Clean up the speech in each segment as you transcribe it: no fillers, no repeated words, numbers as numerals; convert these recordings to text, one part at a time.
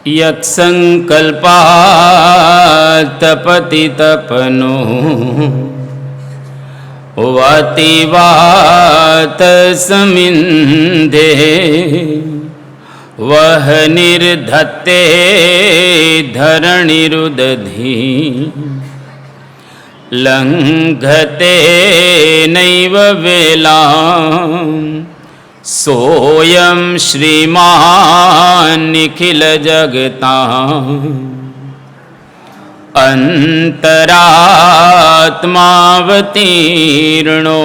યત્સંકલ્પાતપતિ તપનો વાતિ વાત સમિંધે વહ નિર્ધત્તે ધરણીરુદધી લંઘતે નૈવ વેલાં સોયં શ્રીમાન નિખિલ જગતાં અંતરાત્માવતીર્ણો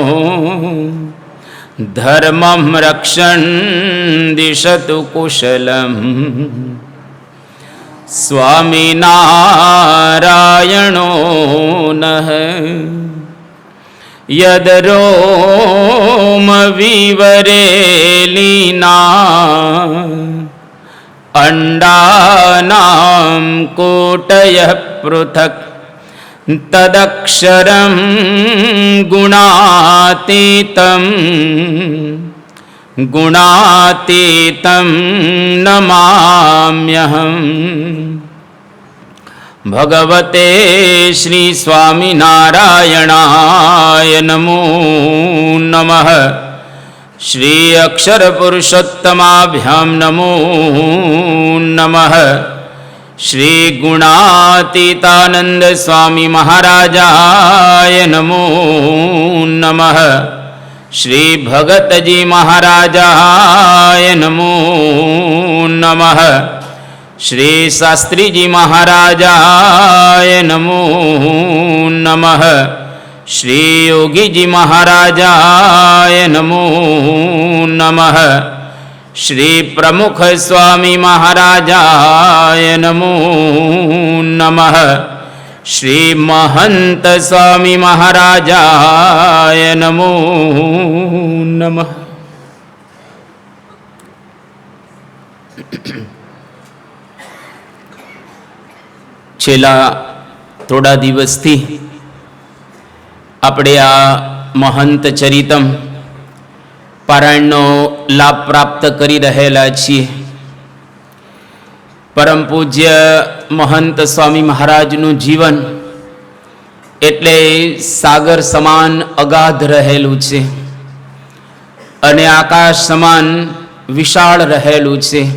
ધર્મં રક્ષણ દિશતુ કુશલમ સ્વામિનારાયણો નઃ યદ રોમ વિવરેલીના અંડાનાં કોટયઃ પૃથક્ તદક્ષરં ગુણાતીतं નમામ્યહં. ભગવતે શ્રી સ્વામિનારાયણાય નમો નમઃ. શ્રી અક્ષર પુરુષોત્તમાભ્યામ નમો નમઃ. શ્રી ગુણાતીતાનંદ સ્વામી મહારાજાય નમો નમઃ. શ્રી ભગતજી મહારાજાય નમો નમઃ. શ્રી શાસ્ત્રીજી મહારાજાય નમો નમઃ. શ્રી યોગીજી મહારાજાય નમો નમઃ. શ્રી પ્રમુખ સ્વામી મહારાજાય નમો નમઃ. શ્રી મહંત સ્વામી મહારાજાય નમો નમઃ. છેલ્લા થોડા દિવસથી આપણે આ મહંત ચરિતમ પારાયણનો લાભ પ્રાપ્ત કરી રહેલા છીએ. પરમ પૂજ્ય મહંત સ્વામી મહારાજનું જીવન એટલે સાગર સમાન અગાધ રહેલું છે અને આકાશ સમાન વિશાળ રહેલું છે,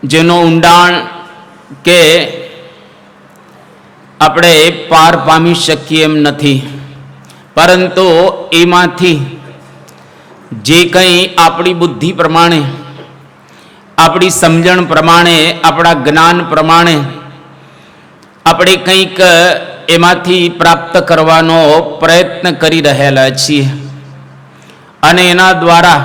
જેનો ઊંડાણ કે આપણે પાર પામી શકીએ એમ નથી. પરંતુ એમાંથી જે કંઈ આપણી બુદ્ધિ પ્રમાણે, આપણી સમજણ પ્રમાણે, આપણા જ્ઞાન પ્રમાણે આપણે કંઈક એમાંથી પ્રાપ્ત કરવાનો પ્રયત્ન કરી રહેલા છીએ અને એના દ્વારા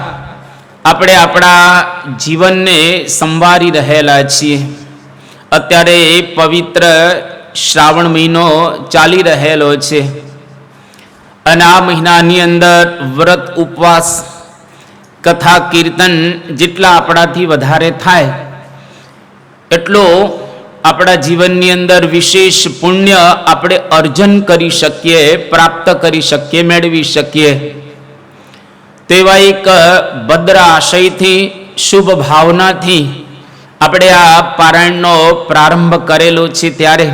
આપણે આપણા જીવનને સંવારી રહેલા છીએ. અત્યારે પવિત્ર શ્રાવણ મહિનો ચાલી રહેલો છે અને આ મહિનાની અંદર વ્રત ઉપવાસ કથા કીર્તન જેટલા આપણાથી વધારે થાય એટલો આપણા જીવનની અંદર વિશેષ પુણ્ય આપણે અર્જન કરી શકીએ, પ્રાપ્ત કરી શકીએ, મેળવી શકીએ. તેવા એક ભદ્ર આશયથી, શુભ ભાવનાથી આપણે આ પારાયણનો પ્રારંભ કરેલો છે. ત્યારે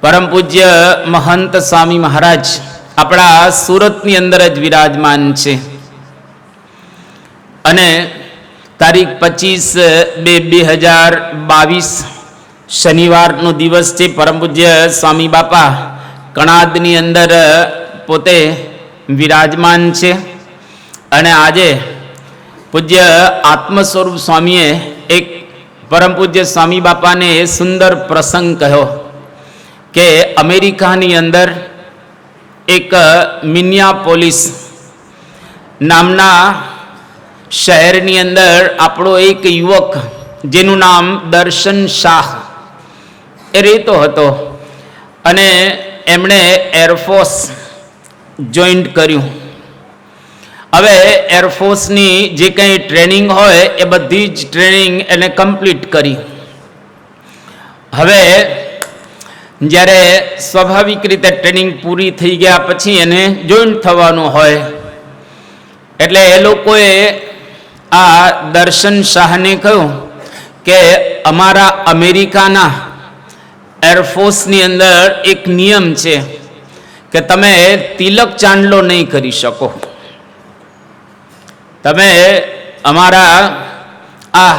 પરમ પૂજ્ય મહંત સ્વામી મહારાજ આપણા સુરતની અંદર જ વિરાજમાન છે અને તારીખ 25/2/2022 શનિવારનો દિવસ છે. પરમ પૂજ્ય સ્વામી બાપા કણાદની અંદર પોતે વિરાજમાન છે અને આજે પૂજ્ય આત્મ સ્વરૂપ સ્વામીએ એક પરમ પૂજ્ય સ્વામી બાપાને સુંદર પ્રસંગ કહ્યો કે અમેરિકાની અંદર એક મિનિયાપોલિસ નામના શહેરની અંદર આપણો એક યુવક જેનું નામ દર્શન શાહ એ રહેતો હતો અને એમણે એરફોર્સ જોઈન્ટ કર્યું. હવે એરફોર્સની જે કંઈ ટ્રેનિંગ હોય એ બધી જ ટ્રેનિંગ એને કમ્પ્લીટ કરી. હવે જ્યારે સ્વાભાવિક રીતે ટ્રેનિંગ પૂરી થઈ ગયા પછી એને જોઈન્ટ થવાનું હોય એટલે એ લોકોએ આ દર્શન શાહને કહ્યું કે અમારા અમેરિકાના એરફોર્સની અંદર એક નિયમ છે કે તમે તિલક ચાંદલો નહીં કરી શકો. તમે અમારા આ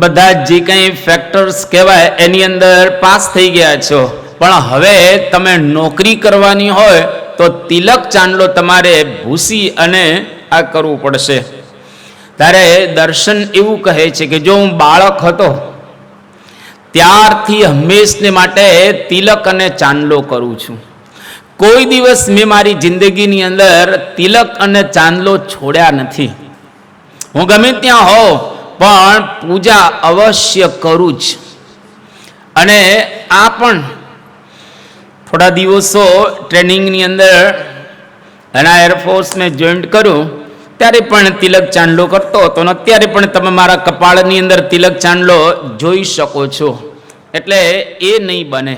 બધા જે કંઈ ફેક્ટર્સ કહેવાય એની અંદર પાસ થઈ ગયા છો, પણ હવે તમે નોકરી કરવાની હોય તો તિલક ચાંદલો તમારે ભૂસી અને આ કરવું પડશે. ત્યારે દર્શન એવું કહે છે કે જો હું બાળક હતો ત્યારથી હંમેશને માટે તિલક અને ચાંદલો કરું છું. કોઈ દિવસ મેં મારી જિંદગીની અંદર તિલક અને ચાંદલો છોડ્યા નથી. હું ગમે ત્યાં હોઉં પણ પૂજા અવશ્ય કરું જ. અને આ પણ થોડા દિવસો ટ્રેનિંગની અંદર એના એરફોર્સને જોઈન્ટ કરું ત્યારે પણ તિલક ચાંદલો કરતો હતો, અને અત્યારે પણ તમે મારા કપાળની અંદર તિલક ચાંદલો જોઈ શકો છો. એટલે એ નહીં બને,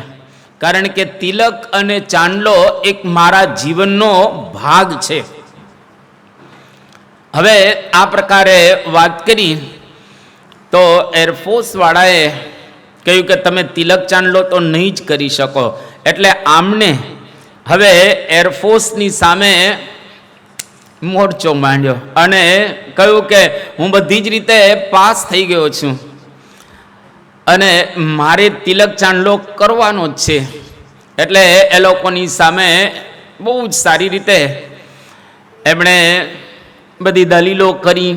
કારણ કે તિલક અને ચાંદલો એક મારા જીવનનો ભાગ છે. હવે આ પ્રકારે વાત કરી તો એરફોર્સ વાળાએ કહ્યું કે તમે તિલક ચાંદલો તો નહીં જ કરી શકો. એટલે આમને હવે એરફોર્સની સામે મોરચો માંડ્યો અને કહ્યું કે હું બધી જ રીતે પાસ થઈ ગયો છું અને મારે તિલક ચાંદલો કરવાનો જ છે. એટલે એ લોકોની સામે બહુ જ સારી રીતે એમણે બધી દલીલો કરી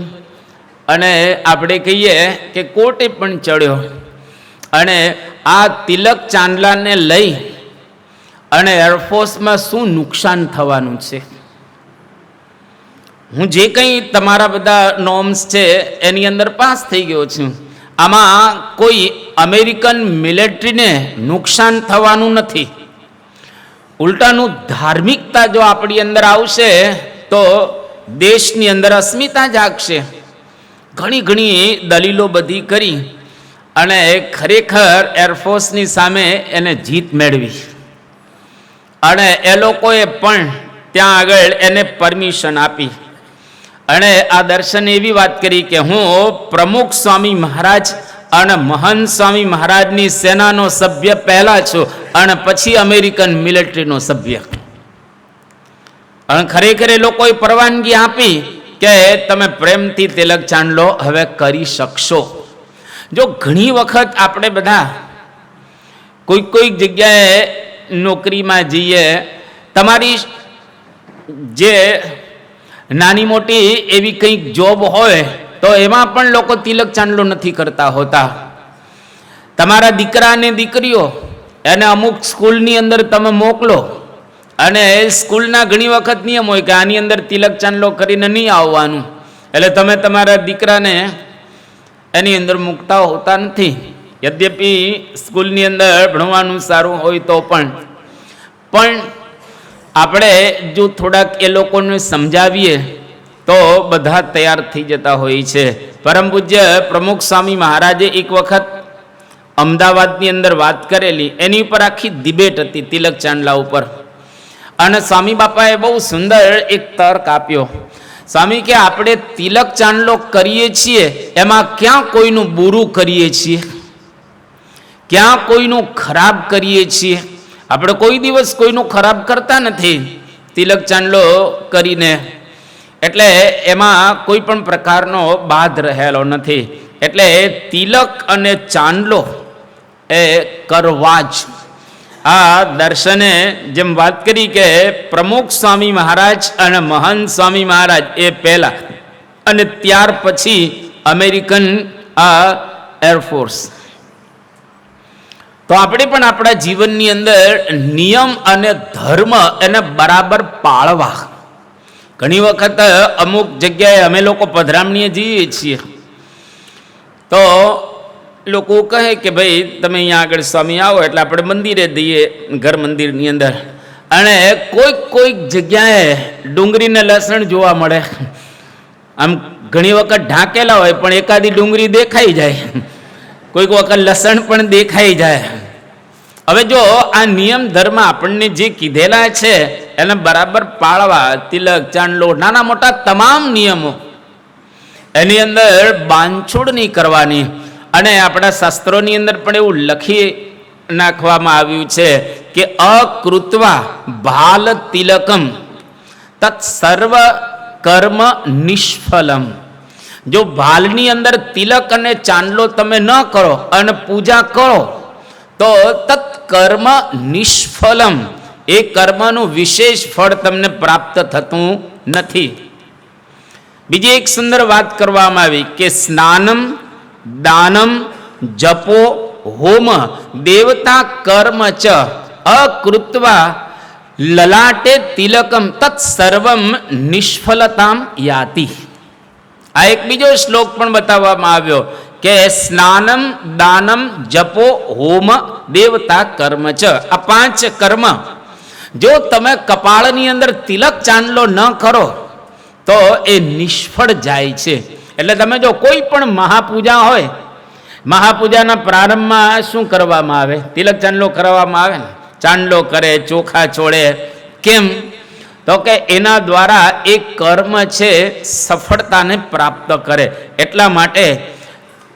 અને આપણે કહીએ કે કોર્ટે પણ ચડ્યો. અને આ તિલક ચાંદલાને લઈ અને એરફોર્સમાં શું નુકસાન થવાનું છે, હું જે કંઈ તમારા બધા નોર્મ્સ છે એની અંદર પાસ થઈ ગયો છું. આમાં કોઈ અમેરિકન મિલિટરીને નુકસાન થવાનું નથી. ઉલટાનું ધાર્મિકતા જો આપણી અંદર આવશે તો દેશની અંદર અસ્મિતા જાગશે. ઘણી ઘણી દલીલો બધી કરી અને ખરેખર એરફોર્સની સામે એને જીત મેળવી. અને એ લોકોએ પણ ત્યાં આગળ એને પરમિશન આપી. અને આ દર્શને એવી વાત કરી કે હું પ્રમુખ સ્વામી મહારાજ અને મહંત સ્વામી મહારાજની સેનાનો સભ્ય પહેલા છું અને પછી અમેરિકન મિલિટરીનો સભ્ય. અને ખરેખર એ લોકોએ પરવાનગી આપી કે તમે પ્રેમથી તિલક ચાંદલો હવે કરી શકશો. જો ઘણી વખત આપણે બધા કોઈક જગ્યાએ નોકરીમાં જઈએ, તમારી જે નાની મોટી એવી કંઈક જોબ હોય તો એમાં પણ લોકો તિલક ચાંદલો નથી કરતા હોતા. તમારા દીકરા અને દીકરીઓ એને અમુક સ્કૂલની અંદર તમે મોકલો અને સ્કૂલના ઘણી વખત નિયમ હોય કે આની અંદર તિલક ચાંદલો કરીને નહીં આવવાનું, એટલે તમે તમારા દીકરાને એની અંદર મૂકતા હોતા નથી. યદ્યપિ સ્કૂલની અંદર ભણવાનું સારું હોય તો પણ આપણે જો થોડાક એ લોકોને સમજાવીએ તો બધા તૈયાર થઈ જતા હોય છે. પરમ પૂજ્ય પ્રમુખ સ્વામી મહારાજે એક વખત અમદાવાદની અંદર વાત કરેલી, એની ઉપર આખી ડિબેટ હતી તિલક ચાંદલા ઉપર. અને સ્વામી બાપાએ બહુ સુંદર એક તર્ક આપ્યો. સ્વામી કે આપણે તિલક ચાંદલો કરીએ છીએ એમાં ક્યાં કોઈનું બુરું કરીએ છીએ, ક્યાં કોઈનું ખરાબ કરીએ છીએ? આપણે કોઈ દિવસ કોઈનું ખરાબ કરતા નથી તિલક ચાંદલો કરીને. એટલે એમાં કોઈ પણ પ્રકારનો બાદ રહેલો નથી. એટલે તિલક અને ચાંદલો એ કરવા જ. આ દર્શને જેમ વાત કરી કે પ્રમુખ સ્વામી મહારાજ અને મહંત સ્વામી મહારાજ એ પહેલા અને ત્યાર પછી અમેરિકન આ એરફોર્સ. તો આપણે પણ આપણા જીવનની અંદર નિયમ અને ધર્મ એને બરાબર પાળવા. ઘણી વખત અમુક જગ્યાએ અમે લોકો પધરામણીએ જઈએ છીએ તો લોકો કહે કે ભાઈ તમે અહીંયા આગળ સ્વામી આવો એટલે આપણે મંદિરે દઈએ, ઘર મંદિરની અંદર. અને કોઈક જગ્યાએ ડુંગળીને લસણ જોવા મળે. આમ ઘણી વખત ઢાંકેલા હોય પણ એકાદી ડુંગળી દેખાઈ જાય, કોઈક વખત લસણ પણ દેખાઈ જાય. હવે જો આ નિયમ ધર્મ આપણને જે કીધેલા છે એને બરાબર પાળવા, તિલક ચાંદલો નાના મોટા તમામ નિયમો એની અંદર બાંધછોડ નહીં કરવાની. અને આપણા શાસ્ત્રોની અંદર પણ એવું લખી નાખવામાં આવ્યું છે કે અકૃત્વા ભાલ તિલકમ તત્ સર્વ કર્મ નિષ્ફલમ. જો ભાલની અંદર તિલક અને ચાંદલો તમે ન કરો અને પૂજા કરો તો તત્કર્મ નિષ્ફલમ, એ કર્મનું વિશેષ ફળ તમને પ્રાપ્ત થતું નથી. બીજી એક સુંદર વાત કરવામાં આવી કે સ્નાનમ દાનમ જપો હોમ દેવતા કર્મ ચ અકૃત્વા લલાટે તિલકમ તત્ સર્વમ નિષ્ફલતામ યાતિ. આ એક બીજો શ્લોક પણ બતાવવામાં આવ્યો કે સ્નાનમ દાનમ જપો હોમ દેવતા કર્મ ચ. આ 5 કર્મ જો તમે કપાળની અંદર તિલક ચાંદલો ન કરો તો એ નિષ્ફળ જાય છે. એટલે તમે જો કોઈ પણ મહાપૂજા હોય, મહાપૂજાના પ્રારંભમાં શું કરવામાં આવે? તિલક ચાંદલો કરવામાં આવે ને, ચાંદલો કરે, ચોખા છોડે. કેમ? તો કે એના દ્વારા એ કર્મ છે સફળતાને પ્રાપ્ત કરે. એટલા માટે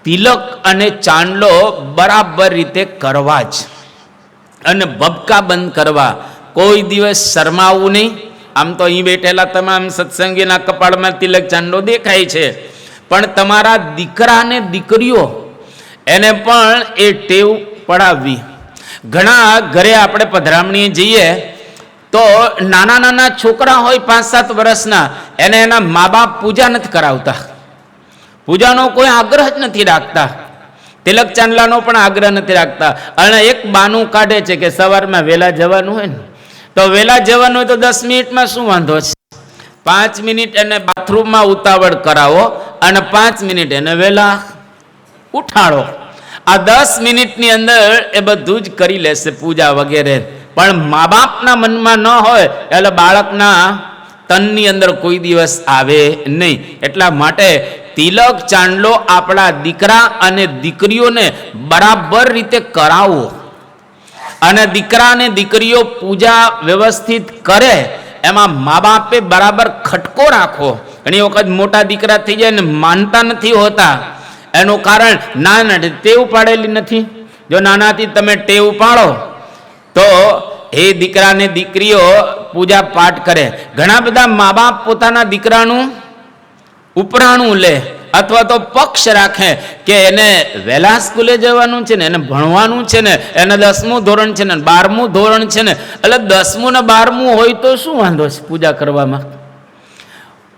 તિલક અને ચાંદલો બરાબર રીતે કરવા જ, અને ભબકા બંધ કરવા. કોઈ દિવસ શરમાવું નહીં. આમ તો અહીં બેઠેલા તમામ સત્સંગીના કપાળમાં તિલક ચાંદલો દેખાય છે, પણ તમારા દીકરા ને દીકરીઓ એને પણ એ ટેવ પડાવવી. ઘણા ઘરે આપણે પધરામણીએ જઈએ તો નાના નાના છોકરા હોય 5-7 વર્ષના, એને એના મા બાપ પૂજા નથી કરાવતા, પૂજાનો કોઈ આગ્રહ જ નથી રાખતા, તિલક ચાંદલાનો પણ આગ્રહ નથી રાખતા. અને એક બાનું કાઢે છે કે સવારમાં વહેલા જવાનું હોય ને, તો વહેલા જવાનું હોય તો 10 મિનિટમાં શું વાંધો છે? 5 મિનિટ એને બાથરૂમમાં ઉતાવળ કરાવો અને 5 મિનિટ એને વહેલા ઉઠાડો. આ 10 મિનિટની અંદર એ બધું જ કરી લેશે પૂજા વગેરે. પણ મા બાપના મનમાં ન હોય એટલે બાળકના તનની અંદર કોઈ દિવસ આવે નહીં. એટલા માટે તિલક ચાંદલો આપણા દીકરા અને દીકરીઓને બરાબર રીતે કરાવો. અને દીકરા અને દીકરીઓ પૂજા વ્યવસ્થિત કરે એમાં મા બાપે બરાબર ખટકો રાખો. ઘણી વખત મોટા દીકરા થઈ જાય ને માનતા નથી હોતા. એનું કારણ નાના ટેવ પાડેલી નથી. જો નાનાથી તમે ટેવ પાડો તો એ દીકરા ને દીકરીઓ પૂજા પાઠ કરે. ઘણા બધા મા બાપ પોતાના દીકરાનું ઉપરાણું લે અથવા તો પક્ષ રાખે કે એને વહેલા સ્કૂલે જવાનું છે ને, એને ભણવાનું છે ને, એને 10મું ધોરણ છે ને, 12મું ધોરણ છે ને, એટલે 10મું ને 12મું હોય તો શું વાંધો છે પૂજા કરવામાં?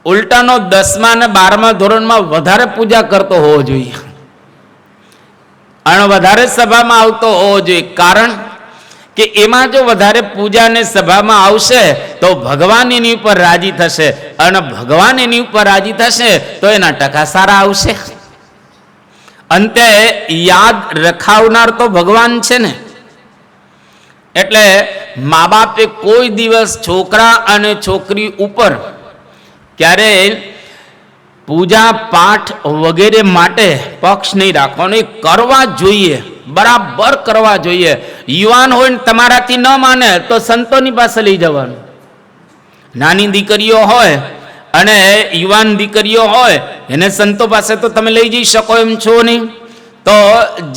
ઉલટાનો 10મા ને 12મા ધોરણમાં વધારે પૂજા કરતો હોવો જોઈએ અને વધારે સભામાં આવતો હોવો જોઈએ. કારણ કે એમાં જો વધારે પૂજા ને સભામાં આવશે તો ભગવાન એની ઉપર રાજી થશે, અને ભગવાન એની ઉપર રાજી થશે તો એના ટકા સારા આવશે. અંતે યાદ રખાવનાર તો ભગવાન છે ને. એટલે મા બાપે કોઈ દિવસ છોકરા અને છોકરી ઉપર ક્યારે પૂજા પાઠ વગેરે માટે પક્ષ નહીં રાખવાનો. એ કરવા જોઈએ, બરાબર કરવા જોઈએ. યુવાન હોય ને તમારાથી ન માને તો સંતોની પાસે લઈ જવાનું. નાની દીકરીઓ હોય અને યુવાન દીકરીઓ હોય એને સંતો પાસે તો તમે લઈ જઈ શકો એમ છો નહીં. તો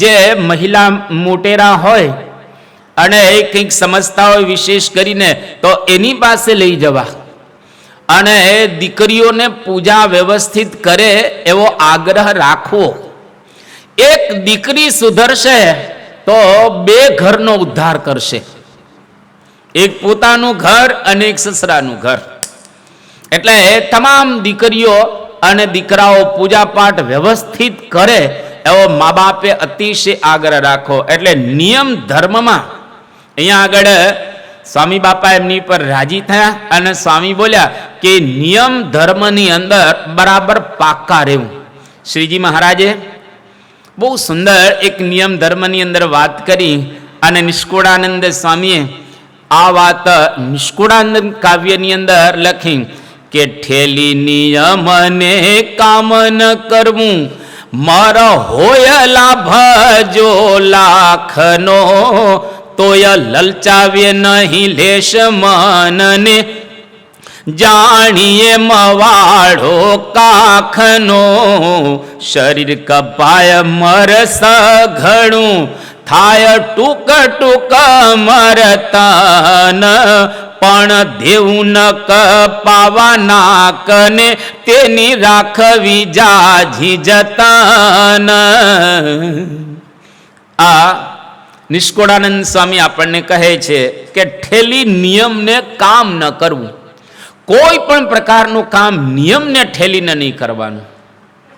જે મહિલા મોટેરા હોય અને એ કંઈક સમજતા હોય વિશેષ કરીને તો એની પાસે લઈ જવા અને દીકરીઓને પૂજા વ્યવસ્થિત કરે એવો આગ્રહ રાખવો. એક દીકરી સુધરશે તો 2 ઘરનો ઉદ્ધાર કરશે, એક પોતાનું ઘર અને એક સસરાનું ઘર. એટલે તમામ દીકરીઓ અને દીકરાઓ પૂજા પાઠ વ્યવસ્થિત કરે એવો મા બાપે અતિશય આગ્રહ રાખો. એટલે નિયમ ધર્મમાં અહીંયા આગળ સ્વામી બાપા એમની પર રાજી થયા અને સ્વામી બોલ્યા કે નિયમ ધર્મની અંદર બરાબર પાક્કા રહેવું. શ્રીજી મહારાજે બહુ સુંદર એક નિયમ ધર્મની અંદર વાત કરી અને નિષ્કુળાનંદ સ્વામીએ આ વાત નિષ્કુળાનંદ કાવ્યની અંદર લખી કે ઠેલી નિયમને કામ ન કરવું, મારો હોય લાભ જો લાખનો, તોય લલચાવે નહીં લેશ મનને, જાણીએ મવાળો કાખનો, શરીર કપાય મરસ ઘણું, થાય ટૂંક ટૂંક મરતન, પણ દેવું ન કપાવાના કને, તેની રાખવી જાજી જતન. આ નિષ્કુળાનંદ સ્વામી આપણને કહે છે કે ઠેલી નિયમને કામ ન કરવું. કોઈ પણ પ્રકારનું કામ નિયમને ઠેલીને નહીં કરવાનું.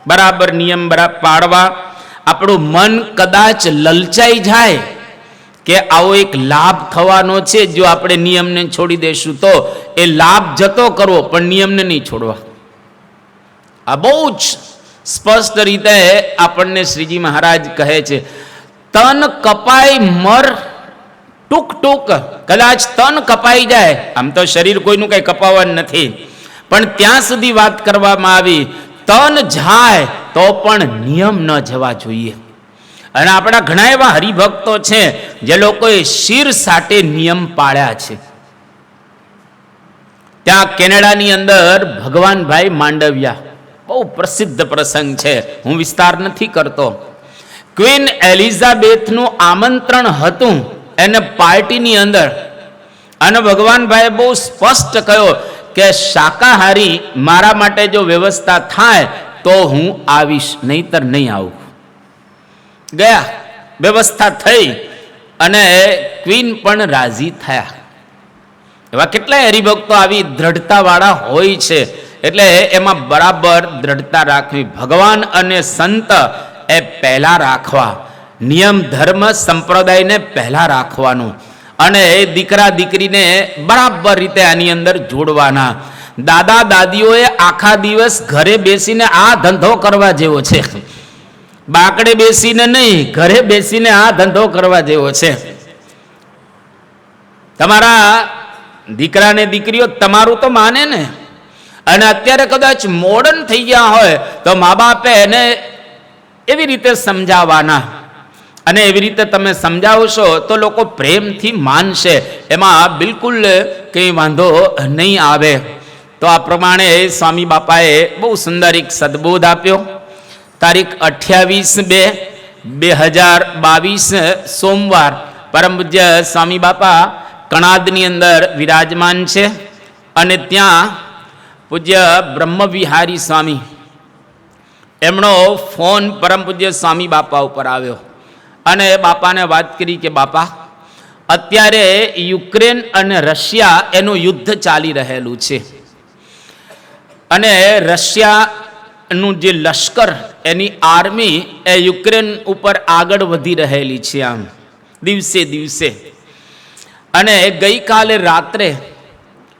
બરાબર નિયમ બરાબર પાડવા. આપણું મન કદાચ લલચાઈ જાય કે આવો એક લાભ થવાનો છે, જો આપણે નિયમને છોડી દેશું તો એ લાભ જતો કરવો, પણ નિયમને નહીં છોડવા. આ બહુ જ સ્પષ્ટ રીતે આપણને શ્રીજી મહારાજ કહે છે. તન કપાય મર ટૂંક ટૂંક. કદાચ તન કપાઈ જાય, આમ તો શરીર કોઈનું કઈ કપાવવાનું નથી, પણ ત્યાં સુધી વાત કરવામાં આવી તન જાય તો પણ નિયમ ન જવા જોઈએ. અને આપણા ઘણા એવા હરિભક્તો છે જે લોકોએ શિર સાટે નિયમ પાળ્યા છે. ત્યાં કેનેડાની અંદર ભગવાનભાઈ માંડવિયા, બહુ પ્રસિદ્ધ પ્રસંગ છે, હું વિસ્તાર નથી કરતો. ક્વીન એલિઝાબેથનું આમંત્રણ હતું એને પાર્ટીની અંદર, અને ભગવાનભાઈએ બહુ સ્પષ્ટ કહ્યું કે શાકાહારી મારા માટે જો વ્યવસ્થા થાય તો હું આવીશ, નહીતર નહીં આવું. ગયા, વ્યવસ્થા થઈ અને ક્વીન પણ રાજી થયા. એવા કેટલાય હરિભક્તો આવી દ્રઢતાવાળા હોય છે, એટલે એમાં બરાબર દ્રઢતા રાખવી. ભગવાન અને સંત એ પહેલા રાખવા, નિયમ ધર્મ સંપ્રદાયને પહેલા રાખવાનું, અને દીકરા દીકરીને બરાબર રીતે આની અંદર જોડવાના. દાદા દાદીઓએ આખા દિવસ ઘરે બેસીને આ ધંધો કરવા જેવો છે, બાકડે બેસીને નહીં, ઘરે બેસીને આ ધંધો કરવા જેવો છે. તમારા દીકરાને દીકરીઓ તમારું તો માને ને, અને અત્યારે કદાચ મોડર્ન થઈ ગયા હોય તો મા બાપે એને એવી રીતે સમજાવવાના, અને એવી રીતે તમે સમજાવશો તો લોકો પ્રેમથી માનશે, એમાં બિલકુલ કંઈ વાંધો નહીં આવે. તો આ પ્રમાણે સ્વામી બાપાએ બહુ સુંદર એક સદબોધ આપ્યો. તારીખ 28/2/2022 સોમવાર પરમ પૂજ્ય સ્વામી બાપા કણાદની અંદર વિરાજમાન છે, અને ત્યાં પૂજ્ય બ્રહ્મવિહારી સ્વામી, એમનો ફોન પરમ પૂજ્ય સ્વામી બાપા ઉપર આવ્યો, અને બાપાને વાત કરી કે બાપા, અત્યારે યુક્રેન અને રશિયા એનું યુદ્ધ ચાલી રહેલું છે, અને રશિયાનું જે લશ્કર, એની આર્મી એ યુક્રેન ઉપર આગળ વધી રહેલી છે આમ દિવસે દિવસે. અને ગઈકાલે રાત્રે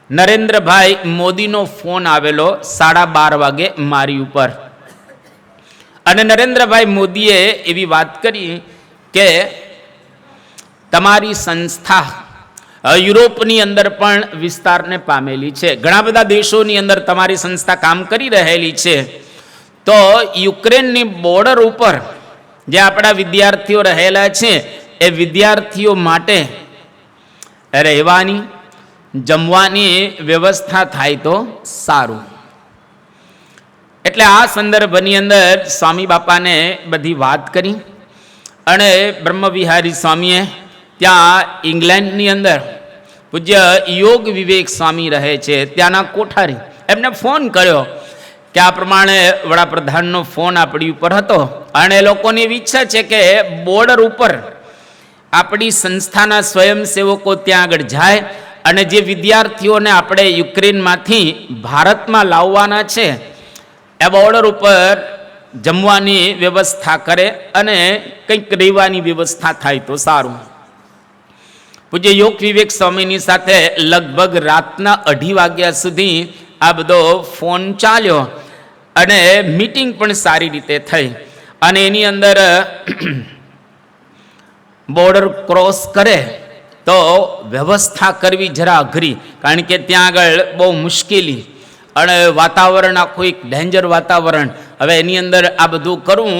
નરેન્દ્રભાઈ મોદીનો ફોન આવેલો 12:30 વાગે મારી ઉપર, અને નરેન્દ્રભાઈ મોદીએ એવી વાત કરી કે તમારી સંસ્થા યુરોપની અંદર પણ વિસ્તારને પામેલી છે, ઘણા બધા દેશોની અંદર તમારી સંસ્થા કામ કરી રહેલી છે. તો યુક્રેનની બોર્ડર ઉપર જે આપણા વિદ્યાર્થીઓ રહેલા છે, એ વિદ્યાર્થીઓ માટે રહેવાની જમવાની વ્યવસ્થા થાય તો સારું. એટલે આ સંદર્ભની અંદર સ્વામી બાપાને બધી વાત કરી, અને બ્રહ્મવિહારી સ્વામીએ ત્યાં ઇંગ્લેન્ડની અંદર પૂજ્ય યોગ વિવેક સ્વામી રહે છે, ત્યાંના કોઠારી, એમને ફોન કર્યો કે આ પ્રમાણે વડાપ્રધાનનો ફોન આપણી ઉપર હતો, અને લોકોની એવી ઈચ્છા છે કે બોર્ડર ઉપર આપણી સંસ્થાના સ્વયંસેવકો ત્યાં આગળ જાય, અને જે વિદ્યાર્થીઓને આપણે યુક્રેનમાંથી ભારતમાં લાવવાના છે એ બોર્ડર ઉપર જમવાની વ્યવસ્થા કરે, અને કંઈક રહેવાની વ્યવસ્થા થાય તો સારું. પૂજ્ય યોગ વિવેક સ્વામીની સાથે લગભગ રાતના 2:30 વાગ્યા સુધી આ બધો ફોન ચાલ્યો, અને મીટિંગ પણ સારી રીતે થઈ. અને એની અંદર બોર્ડર ક્રોસ કરે તો વ્યવસ્થા કરવી જરા અઘરી, કારણ કે ત્યાં આગળ બહુ મુશ્કેલી, અને વાતાવરણ આખું એક ડેન્જર વાતાવરણ. હવે એની અંદર આ બધું કરવું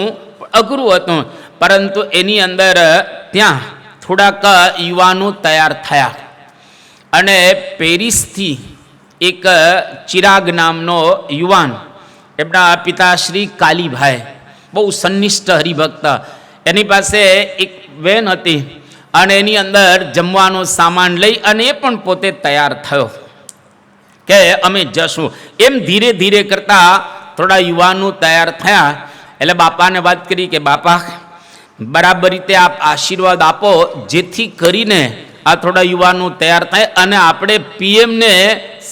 અઘરું હતું, પરંતુ એની અંદર ત્યાં થોડાક યુવાનો તૈયાર થયા, અને પેરિસથી એક ચિરાગ નામનો યુવાન, એમના પિતાશ્રી કાલીભાઈ બહુ સંનિષ્ઠ હરિભક્ત, એની પાસે એક વેન હતી અને એની અંદર જમવાનો સામાન લઈ અને એ પણ પોતે તૈયાર થયો કે અમે જશું. એમ ધીરે ધીરે કરતાં થોડા યુવાનો તૈયાર થયા. એટલે બાપાને વાત કરી કે બાપા, બરાબર રીતે આપ આશીર્વાદ આપો જેથી કરીને આ થોડા યુવાનો તૈયાર થાય અને આપણે પીએમને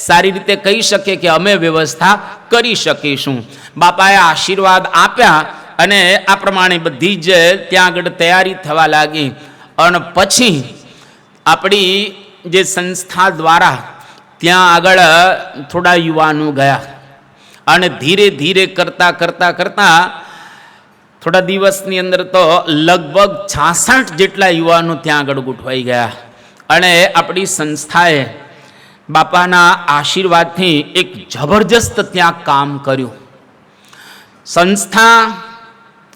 સારી રીતે કહી શકીએ કે અમે વ્યવસ્થા કરી શકીશું. બાપાએ આશીર્વાદ આપ્યા અને આ પ્રમાણે બધી જ ત્યાં આગળ તૈયારી થવા લાગી. અને પછી આપણી જે સંસ્થા દ્વારા ત્યાં આગળ થોડા યુવાનો ગયા અને ધીરે ધીરે કરતાં થોડા દિવસની અંદર તો લગભગ 66 જેટલા યુવાનો ત્યાં આગળ ગોઠવાઈ ગયા. અને આપણી સંસ્થાએ બાપાના આશીર્વાદથી એક જબરજસ્ત ત્યાં કામ કર્યું. સંસ્થા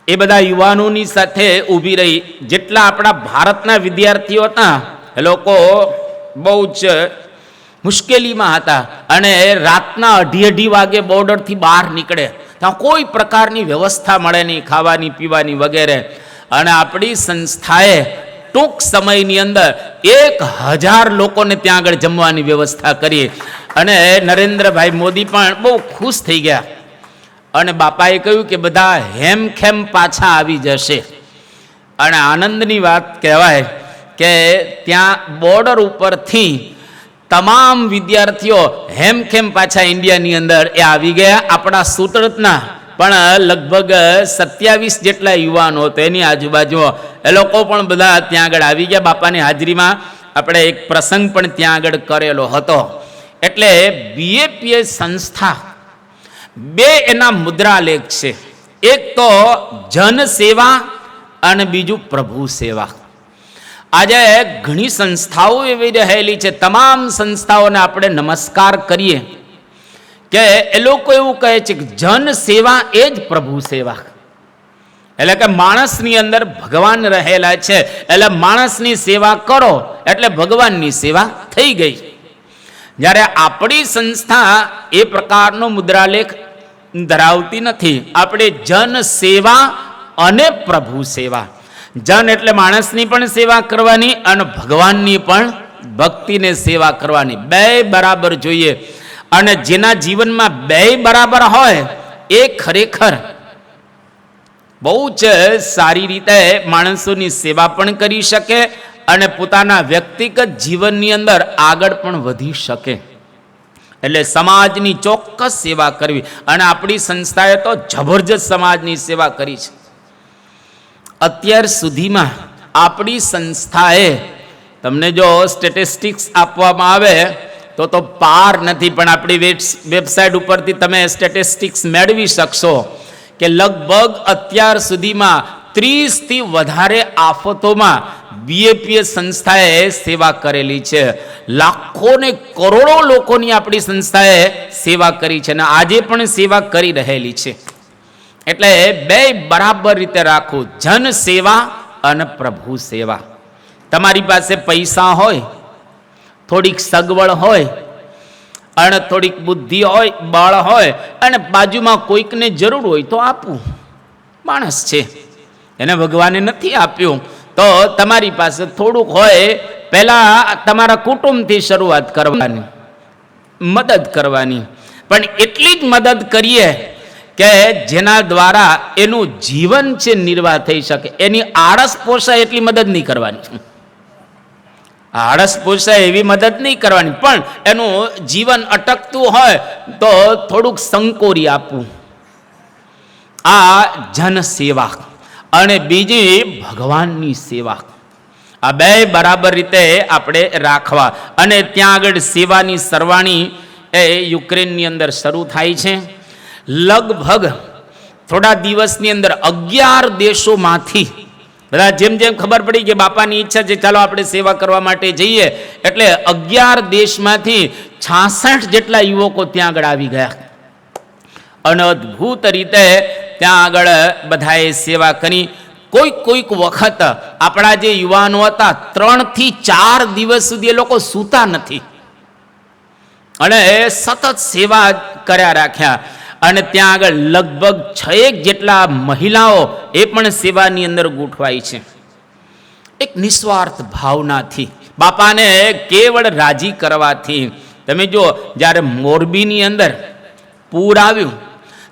એ બધા યુવાનોની સાથે ઊભી રહી. જેટલા આપણા ભારતના વિદ્યાર્થીઓ હતા એ લોકો બહુ જ મુશ્કેલીમાં હતા અને રાતના 2:30 વાગે બોર્ડરથી બહાર નીકળે ત્યાં કોઈ પ્રકારની વ્યવસ્થા મળે નહીં, ખાવાની પીવાની વગેરે. અને આપણી સંસ્થાએ ટૂંક સમયની અંદર 1000 લોકોને ત્યાં આગળ જમવાની વ્યવસ્થા કરી. અને નરેન્દ્રભાઈ મોદી પણ બહુ ખુશ થઈ ગયા અને બાપાએ કહ્યું કે બધા હેમખેમ પાછા આવી જશે. અને આનંદની વાત કહેવાય કે ત્યાં બોર્ડર ઉપરથી તમામ વિદ્યાર્થીઓ હેમખેમ પાછા ઇન્ડિયાની અંદર એ આવી ગયા. આપણા સુરતના પણ લગભગ 27 જેટલા યુવાનો હતો એની આજુબાજુ, એ લોકો પણ બધા ત્યાં આગળ આવી ગયા. બાપાની હાજરીમાં આપણે એક પ્રસંગ પણ ત્યાં આગળ કરેલો હતો. એટલે બીએપીએસ સંસ્થા 2 એના મુદ્રાલેખ છે. એક તો જન સેવા અને બીજું પ્રભુ સેવા. આજે ઘણી સંસ્થાઓ એવી રહેલી છે, તમામ સંસ્થાઓને આપણે નમસ્કાર કરીએ કે એ લોકો એવું કહે છે કે જન સેવા એ જ પ્રભુ સેવા. એટલે કે માણસની અંદર ભગવાન રહેલા છે, એટલે માણસની સેવા કરો એટલે ભગવાનની સેવા થઈ ગઈ. જ્યારે આપણી સંસ્થા એ પ્રકારનો મુદ્રાલેખ ધરાવતી નથી. આપણે જન સેવા અને પ્રભુ સેવા. જન એટલે માણસની પણ સેવા કરવાની અને ભગવાનની પણ ભક્તિને સેવા કરવાની, 2 બરાબર જોઈએ. અને જેના જીવનમાં 2 બરાબર હોય એ ખરેખર બહુ જ સારી રીતે માણસોની સેવા પણ કરી શકે અને પોતાના વ્યક્તિગત જીવનની અંદર આગળ પણ વધી શકે. એટલે સમાજની ચોક્કસ સેવા કરવી. અને આપણી સંસ્થાએ તો જબરજસ્ત સમાજની સેવા કરી છે. અત્યાર સુધીમાં આપણી સંસ્થાએ, તમને જો સ્ટેટિસ્ટિક્સ આપવામાં આવે તો પાર નથી, પણ આપણી વેબસાઇટ ઉપરથી તમે સ્ટેટિસ્ટિક્સ મેળવી શકશો કે લગભગ અત્યાર સુધીમાં 30 થી વધારે આફતોમાં બીએપીએસ સંસ્થાએ સેવા કરેલી છે. લાખો ને કરોડો લોકોની આપણી સંસ્થાએ સેવા કરી છે અને આજે પણ સેવા કરી રહેલી છે. એટલે 2 બરાબર રીતે રાખવું, જન સેવા અને પ્રભુ સેવા. તમારી પાસે પૈસા હોય, થોડીક સગવડ હોય અને થોડીક બુદ્ધિ હોય, બળ હોય અને બાજુમાં કોઈકને જરૂર હોય તો આપવું. માણસ છે, એને ભગવાને નથી આપ્યું તો તમારી પાસે થોડુંક હોય, પહેલાં તમારા કુટુંબથી શરૂઆત કરવાની, મદદ કરવાની. પણ એટલી જ મદદ કરીએ કે જેના દ્વારા એનું જીવન છે નિર્વાહ થઈ શકે. એની આળસ પોષાય એટલી મદદ નહીં કરવાની. આળસ પોષાય એવી મદદ નહીં કરવાની, પણ એનું જીવન અટકતું હોય તો થોડુંક સંકોરી આપવું. આ જન સેવા. અને બીજી ભગવાનની સેવા. આ 2 બરાબર રીતે આપણે રાખવા. અને ત્યાં આગળ સેવાની સરવાણી એ યુક્રેનની અંદર શરૂ થાય છે. લગભગ થોડા દિવસની અંદર 11 દેશોમાંથી બધા જેમ જેમ ખબર પડી કે બાપાની ઈચ્છા છે ચાલો આપણે સેવા કરવા માટે જઈએ, એટલે 11 દેશમાંથી 66 જેટલા યુવકો ત્યાં આગળ આવી ગયા અને અદ્ભુત રીતે ત્યાં આગળ બધાએ સેવા કરી. કોઈક વખત આપણા જે યુવાનો હતા 3 થી 4 દિવસ સુધી એ લોકો સૂતા નથી અને સતત સેવા કર્યા રાખ્યા. અને ત્યાં આગળ લગભગ 6 જેટલા મહિલાઓ એ પણ સેવાની અંદર ગોઠવાઈ છે. એક નિસ્વાર્થ ભાવનાથી, બાપાને કેવળ રાજી કરવાથી. તમે જો, જ્યારે મોરબીની અંદર પૂર આવ્યું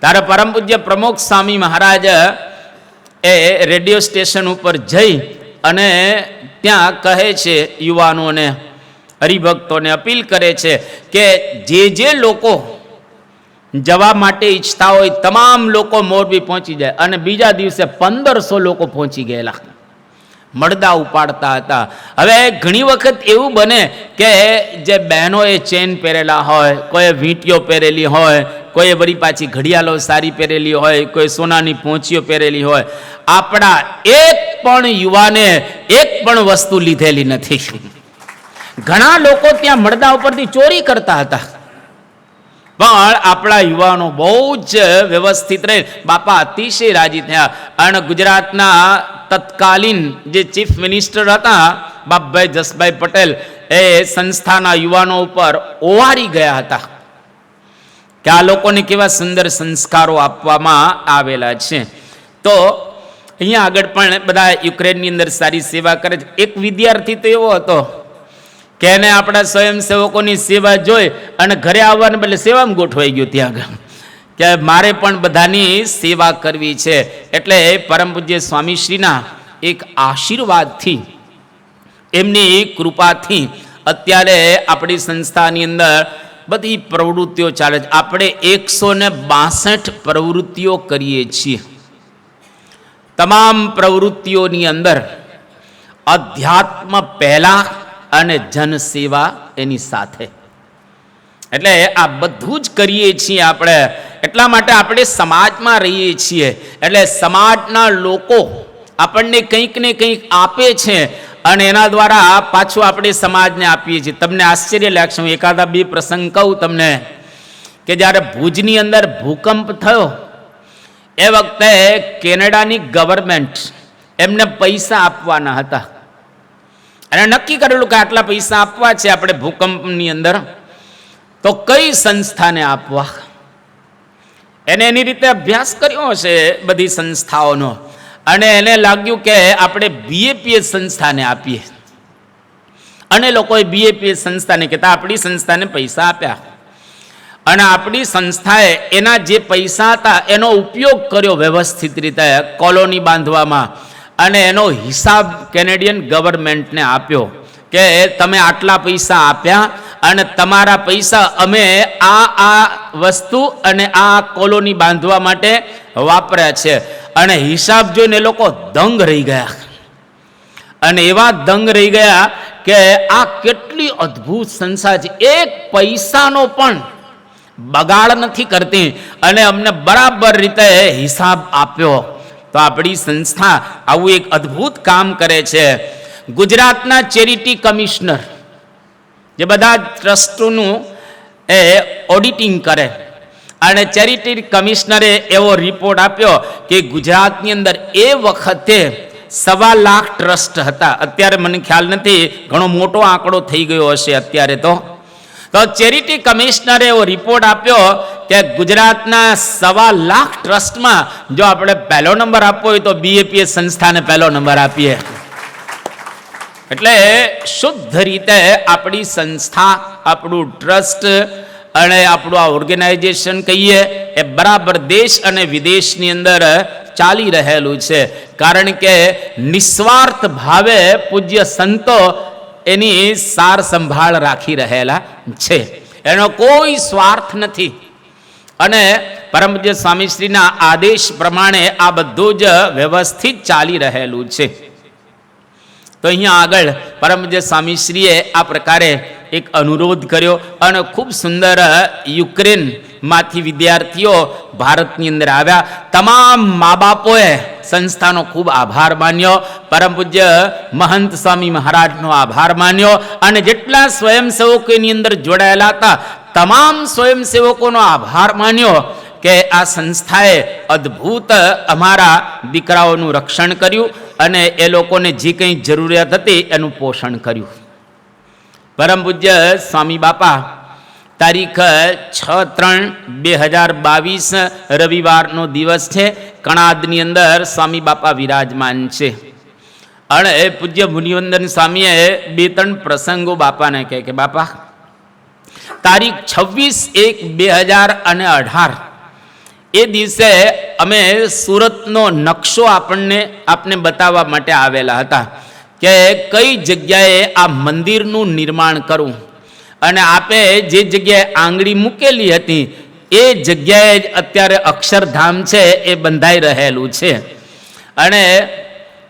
ત્યારે પરમ પૂજ્ય પ્રમુખ સ્વામી મહારાજ એ રેડિયો સ્ટેશન ઉપર જઈ અને ત્યાં કહે છે, યુવાનોને, હરિભક્તોને અપીલ કરે છે કે જે લોકો જવા માટે ઈચ્છતા હોય તમામ લોકો મોરબી પહોંચી જાય. અને બીજા દિવસે 1500 લોકો પહોંચી ગયેલા, મળદા ઉપાડતા હતા. હવે ઘણી વખત એવું બને કે જે બહેનોએ ચેન પહેરેલા હોય, કોઈ વીંટીઓ પહેરેલી હોય, કોઈ વળી પાછી ઘડિયાળો સારી પહેરેલી હોય, કોઈ સોનાની પહોંચીઓ પહેરેલી હોય, આપણા એક પણ યુવાને એક પણ વસ્તુ લીધેલી નથી. ઘણા લોકો ત્યાં મળદા ઉપરથી ચોરી કરતા હતા, પણ આપણા યુવાનો બહુ જ વ્યવસ્થિત રહે. બાપા અતિશય રાજી થયા. અને ગુજરાતના તત્કાલીન જે ચીફ મિનિસ્ટર હતા બાપભાઈ જસભાઈ પટેલ, એ સંસ્થાના યુવાનો ઉપર ઓવારી ગયા હતા કે આ લોકોને કેવા સુંદર સંસ્કારો આપવામાં આવેલા છે. તો અહીંયા આગળ પણ બધા યુક્રેનની અંદર સારી સેવા કરે છે. એક વિદ્યાર્થી તો એવો હતો કે એને આપણા સ્વયંસેવકોની સેવા જોઈ અને ઘરે આવવાને બદલે સેવામાં ગોઠવાઈ ગયો ત્યાં આગળ કે મારે પણ બધાની સેવા કરવી છે. એટલે પરમ પૂજ્ય સ્વામીશ્રીના એક આશીર્વાદથી, એમની કૃપાથી અત્યારે આપણી સંસ્થાની અંદર બધી પ્રવૃત્તિઓ ચાલે છે. આપણે 162 પ્રવૃત્તિઓ કરીએ છીએ. તમામ પ્રવૃત્તિઓની અંદર અધ્યાત્મ પહેલા અને જનસેવા એની સાથે. એટલે આ બધું જ કરીએ છીએ આપણે. એટલા માટે આપણે સમાજમાં રહીએ છીએ, એટલે સમાજના લોકો આપણને કંઈક ને કંઈક આપે છે અને એના દ્વારા પાછું આપણે સમાજને આપીએ છીએ. તમને આશ્ચર્ય લાગશે, હું એકાદા 2 પ્રસંગ કહું તમને, કે જ્યારે ભુજની અંદર ભૂકંપ થયો એ વખતે કેનેડાની ગવર્મેન્ટ એમને પૈસા આપવાના હતા અને નક્કી કરેલું કે આટલા પૈસા આપવા છે આપણે ભૂકંપની અંદર. તો કઈ સંસ્થાને આપવા, એને એની રીતે અભ્યાસ કર્યો હશે બધી સંસ્થાઓનો, અને એને લાગ્યું કે આપણે BAPS સંસ્થાને આપીએ. અને લોકોએ BAPS સંસ્થાને કહેતા આપણી સંસ્થાને પૈસા આપ્યા. અને આપણી સંસ્થાએ એના જે પૈસા હતા એનો ઉપયોગ કર્યો વ્યવસ્થિત રીતે કોલોની બાંધવામાં, અને એનો હિસાબ કેનેડિયન ગવર્મેન્ટને આપ્યો કે તમે આટલા પૈસા આપ્યા અને તમારા પૈસા અમે આ વસ્તુ અને આ કોલોની બાંધવા માટે વાપર્યા છે. અને હિસાબ જોઈને એ લોકો દંગ રહી ગયા, અને એવા દંગ રહી ગયા કે આ કેટલી અદ્ભુત સંસ્થા છે, એક પૈસાનો પણ બગાડ નથી કરતી અને અમને બરાબર રીતે હિસાબ આપ્યો. તો આપણી સંસ્થા આવું એક અદ્ભુત કામ કરે છે. ગુજરાતના ચેરિટી કમિશનર જે બધા ટ્રસ્ટોનું એ ઓડિટિંગ કરે, અને ચેરિટી કમિશનરે એવો રિપોર્ટ આપ્યો કે ગુજરાતની અંદર એ વખતે 1.25 લાખ ટ્રસ્ટ હતા. અત્યારે મને ખ્યાલ નથી, ઘણો મોટો આંકડો થઈ ગયો હશે અત્યારે. તો ચેરિટી કમિશનરે એવો રિપોર્ટ આપ્યો કે ગુજરાતના 1.25 લાખ ટ્રસ્ટમાં જો આપણે પહેલો નંબર આપવો હોય તો BAPS સંસ્થાને પહેલો નંબર આપીએ. એટલે શુદ્ધ રીતે આપણી સંસ્થા, આપણું ટ્રસ્ટ અને આપણું આ ઓર્ગેનાઇઝેશન કહીએ એ બરાબર દેશ અને વિદેશની અંદર ચાલી રહેલું છે. કારણ કે નિસ્વાર્થ ભાવે પૂજ્ય સંતો એની સાર સંભાળ રાખી રહેલા છે, એનો કોઈ સ્વાર્થ નથી. અને પરમ પૂજ્ય સ્વામીશ્રીના આદેશ પ્રમાણે આ બધું જ વ્યવસ્થિત ચાલી રહેલું છે. તો અહીંયા આગળ પરમ પૂજ્ય સ્વામીશ્રીએ આ પ્રકારે એક અનુરોધ કર્યો અને ખૂબ સુંદર યુક્રેનમાંથી વિદ્યાર્થીઓ ભારતની અંદર આવ્યા. તમામ મા બાપોએ સંસ્થાનો ખૂબ આભાર માન્યો, પરમ પૂજ્ય મહંત સ્વામી મહારાજનો આભાર માન્યો, અને જેટલા સ્વયંસેવકો એની અંદર જોડાયેલા હતા તમામ સ્વયંસેવકોનો આભાર માન્યો કે આ સંસ્થાએ અદ્ભુત અમારા દીકરાઓનું રક્ષણ કર્યું અને એ લોકોને જે કંઈ જરૂરિયાત હતી એનું પોષણ કર્યું. પરમ પૂજ્ય સ્વામી બાપા તારીખ 6/3/2022 રવિવારનો દિવસ છે. કણાદની અંદર સ્વામી બાપા વિરાજમાન છે. અને પૂજ્ય મુનિવંદન સ્વામીએ 2-3 પ્રસંગો બાપાને કહે કે બાપા, તારીખ 26/1/2018 એ દિવસે અમે સુરતનો નકશો આપને બતાવવા માટે આવેલા હતા કે કઈ જગ્યાએ આ મંદિરનું નિર્માણ કરવું. અને આપે જે જગ્યાએ આંગળી મૂકેલી હતી એ જગ્યાએ જ અત્યારે અક્ષરધામ છે એ બંધાઈ રહેલું છે. અને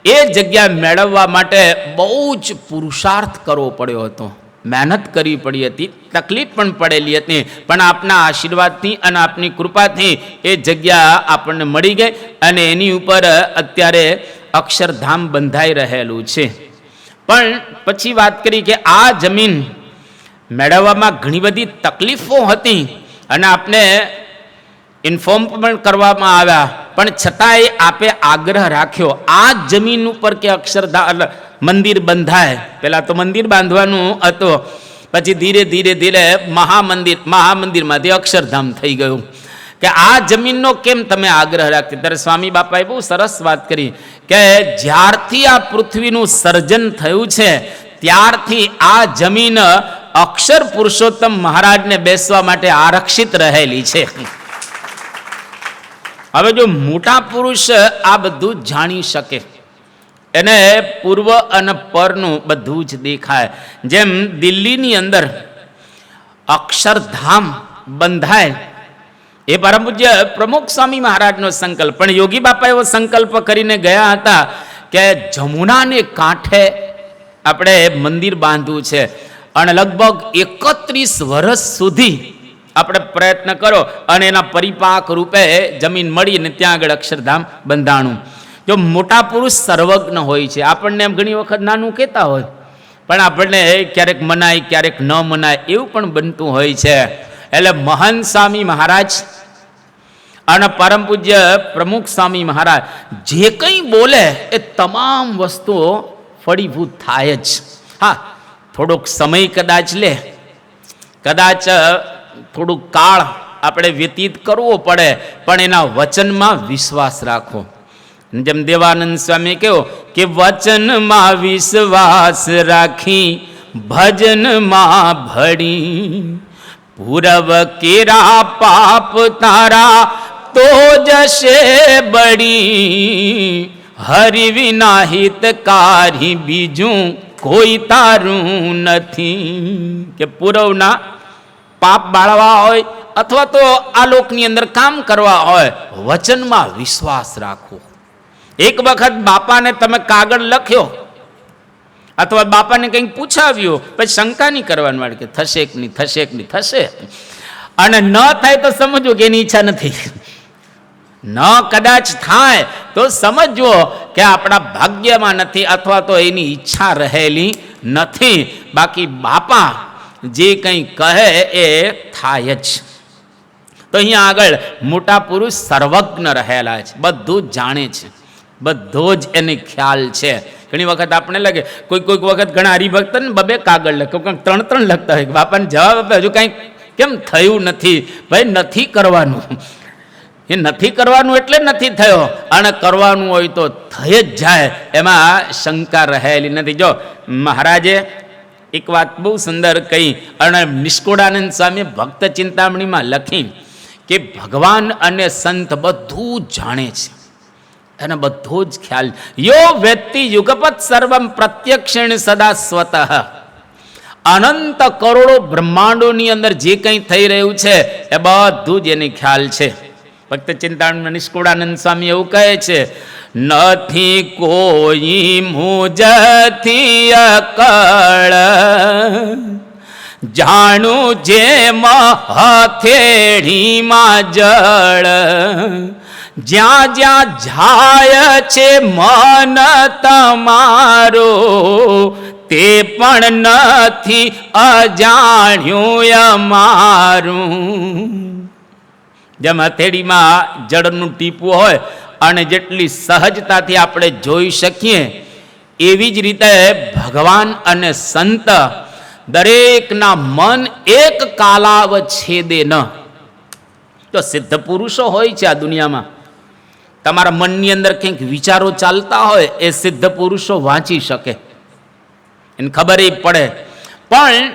એ જગ્યા મેળવવા માટે બહુ જ પુરુષાર્થ કરવો પડ્યો હતો, મહેનત કરવી પડી હતી, તકલીફ પણ પડેલી હતી. પણ આપના આશીર્વાદથી અને આપની કૃપાથી એ જગ્યા આપણને મળી ગઈ અને એની ઉપર અત્યારે અક્ષરધામ બંધાઈ રહેલું છે. પણ પછી વાત કરી કે આ જમીન મેળવવામાં ઘણી બધી તકલીફો હતી અને આપને ઇન્ફોર્મ પણ કરવામાં આવ્યા, પણ છતાંય આપે આગ્રહ રાખ્યો આ જમીન ઉપર કે અક્ષરધામ મંદિર બંધાય. પહેલાં તો મંદિર બાંધવાનું હતું, પછી ધીરે ધીરે ધીરે મહામંદિરમાંથી અક્ષરધામ થઈ ગયું. કે આ જમીનનો કેમ તમે આગ્રહ રાખ્યો? ત્યારે સ્વામી બાપાએ બહુ સરસ વાત કરી કે જ્યારથી આ પૃથ્વીનું સર્જન થયું છે ત્યારથી આ જમીન અક્ષર પુરુષોત્તમ મહારાજને બેસવા માટે આરક્ષિત રહેલી છે. હવે જો મોટા પુરુષ આ બધું જાણી શકે, એને પૂર્વ અને પરનું બધું જ દેખાય. જેમ દિલ્હીની અંદર અક્ષરધામ બંધાય એ પરમ પૂજ્ય પ્રમુખ સ્વામી મહારાજનો સંકલ્પ, પણ યોગી બાપા એવો સંકલ્પ કરીને ગયા હતા કે જમુનાને કાંઠે આપણે મંદિર બાંધવું છે અને લગભગ 31 વર્ષ સુધી આપણે પ્રયત્ન કરો અને એના પરિપાક રૂપે જમીન મળી અને ત્યાં આગળ અક્ષરધામ બંધાણું. જો મોટા પુરુષ સર્વજ્ઞ હોય છે, આપણને એમ ઘણી વખત નાનું કહેતા હોય પણ આપણને ક્યારેક મનાય ક્યારેક ન મનાય એવું પણ બનતું હોય છે. એટલે મહંત સ્વામી મહારાજ અને પરમ પૂજ્ય પ્રમુખ સ્વામી મહારાજ જે કંઈ બોલે એ તમામ વસ્તુઓ ફળીભૂત થાય જ. હા, થોડોક સમય કદાચ લે, કદાચ થોડુંક કાળ આપણે વ્યતીત કરવો પડે, પણ એના વચનમાં વિશ્વાસ રાખો. જેમ દેવાનંદ સ્વામી કહ્યું કે વચનમાં વિશ્વાસ રાખી ભજનમાં ભળી, પૂરવ કેરા પાપ તારા તો જશે બળી, હરિ વિના હિતકારી બીજું કોઈ તારું નથી. કે પૂરવના પાપ બાળવા હોય અથવા તો આ લોકની અંદર કામ કરવા હોય, વચનમાં વિશ્વાસ રાખવો. એક વખત બાપાને તમે કાગળ લખ્યો અથવા બાપાને કંઈક પૂછાવ્યું, પછી શંકા નહીં કરવાની વાળી કે થશે કે નહીં, થશે કે નહીં, થશે. અને ન થાય તો સમજવું કે એની ઈચ્છા નથી. ન કદાચ થાય તો સમજવો કે આપણા ભાગ્યમાં નથી અથવા તો એની ઈચ્છા રહેલી નથી. બાકી બાપા જે કંઈ કહે એ થાય જ. તો અહીંયા આગળ મોટા પુરુષ સર્વજ્ઞ રહેલા છે, બધું જ જાણે છે, બધો જ એને ખ્યાલ છે. ઘણી વખત આપણે લાગે કોઈક વખત ઘણા હરિભક્ત ને 2 કાગળ લખે, કંઈક 3 લખતા હોય, બાપાને જવાબ આપે હજુ કંઈક કેમ થયું નથી. ભાઈ નથી કરવાનું, એ નથી કરવાનું એટલે નથી થયો, અને કરવાનું હોય તો થઈ જ જાય, એમાં શંકા રહેલી નથી. જો મહારાજે એક વાત બહુ સુંદર કહી અને નિષ્કુળાનંદ સ્વામી ભક્ત ચિંતામણીમાં લખી કે ભગવાન અને સંત બધું જાણે છે, એને બધો જ ખ્યાલ. યો વેત્તિ યુગપત સર્વમ પ્રત્યક્ષેણ સદા સ્વતઃ. અનંત કરોડો બ્રહ્માંડોની અંદર જે કંઈ થઈ રહ્યું છે એ બધું જ એને ખ્યાલ છે. ભક્ત ચિંતામણી નિષ્કુળાનંદ સ્વામી એવું કહે છે, નથી કોઈ મુજથી અકળ, જાણું જેમ હથેળીમાં જળ, જ્યાં જ્યાં જાય છે મન તમારો, તે પણ નથી અજાણ્યું અમારું. જેમ હથેળીમાં જળનું ટીપું હોય અને જેટલી સહજતાથી આપણે જોઈ શકીએ, એવી જ રીતે ભગવાન અને સંત દરેકના મન એક કાલાવછેદે ન. તો સિદ્ધ પુરુષો હોય છે આ દુનિયામાં. તમારા મનની અંદર કંઈક વિચારો ચાલતા હોય એ સિદ્ધ પુરુષો વાંચી શકે, એને ખબર પડે. પણ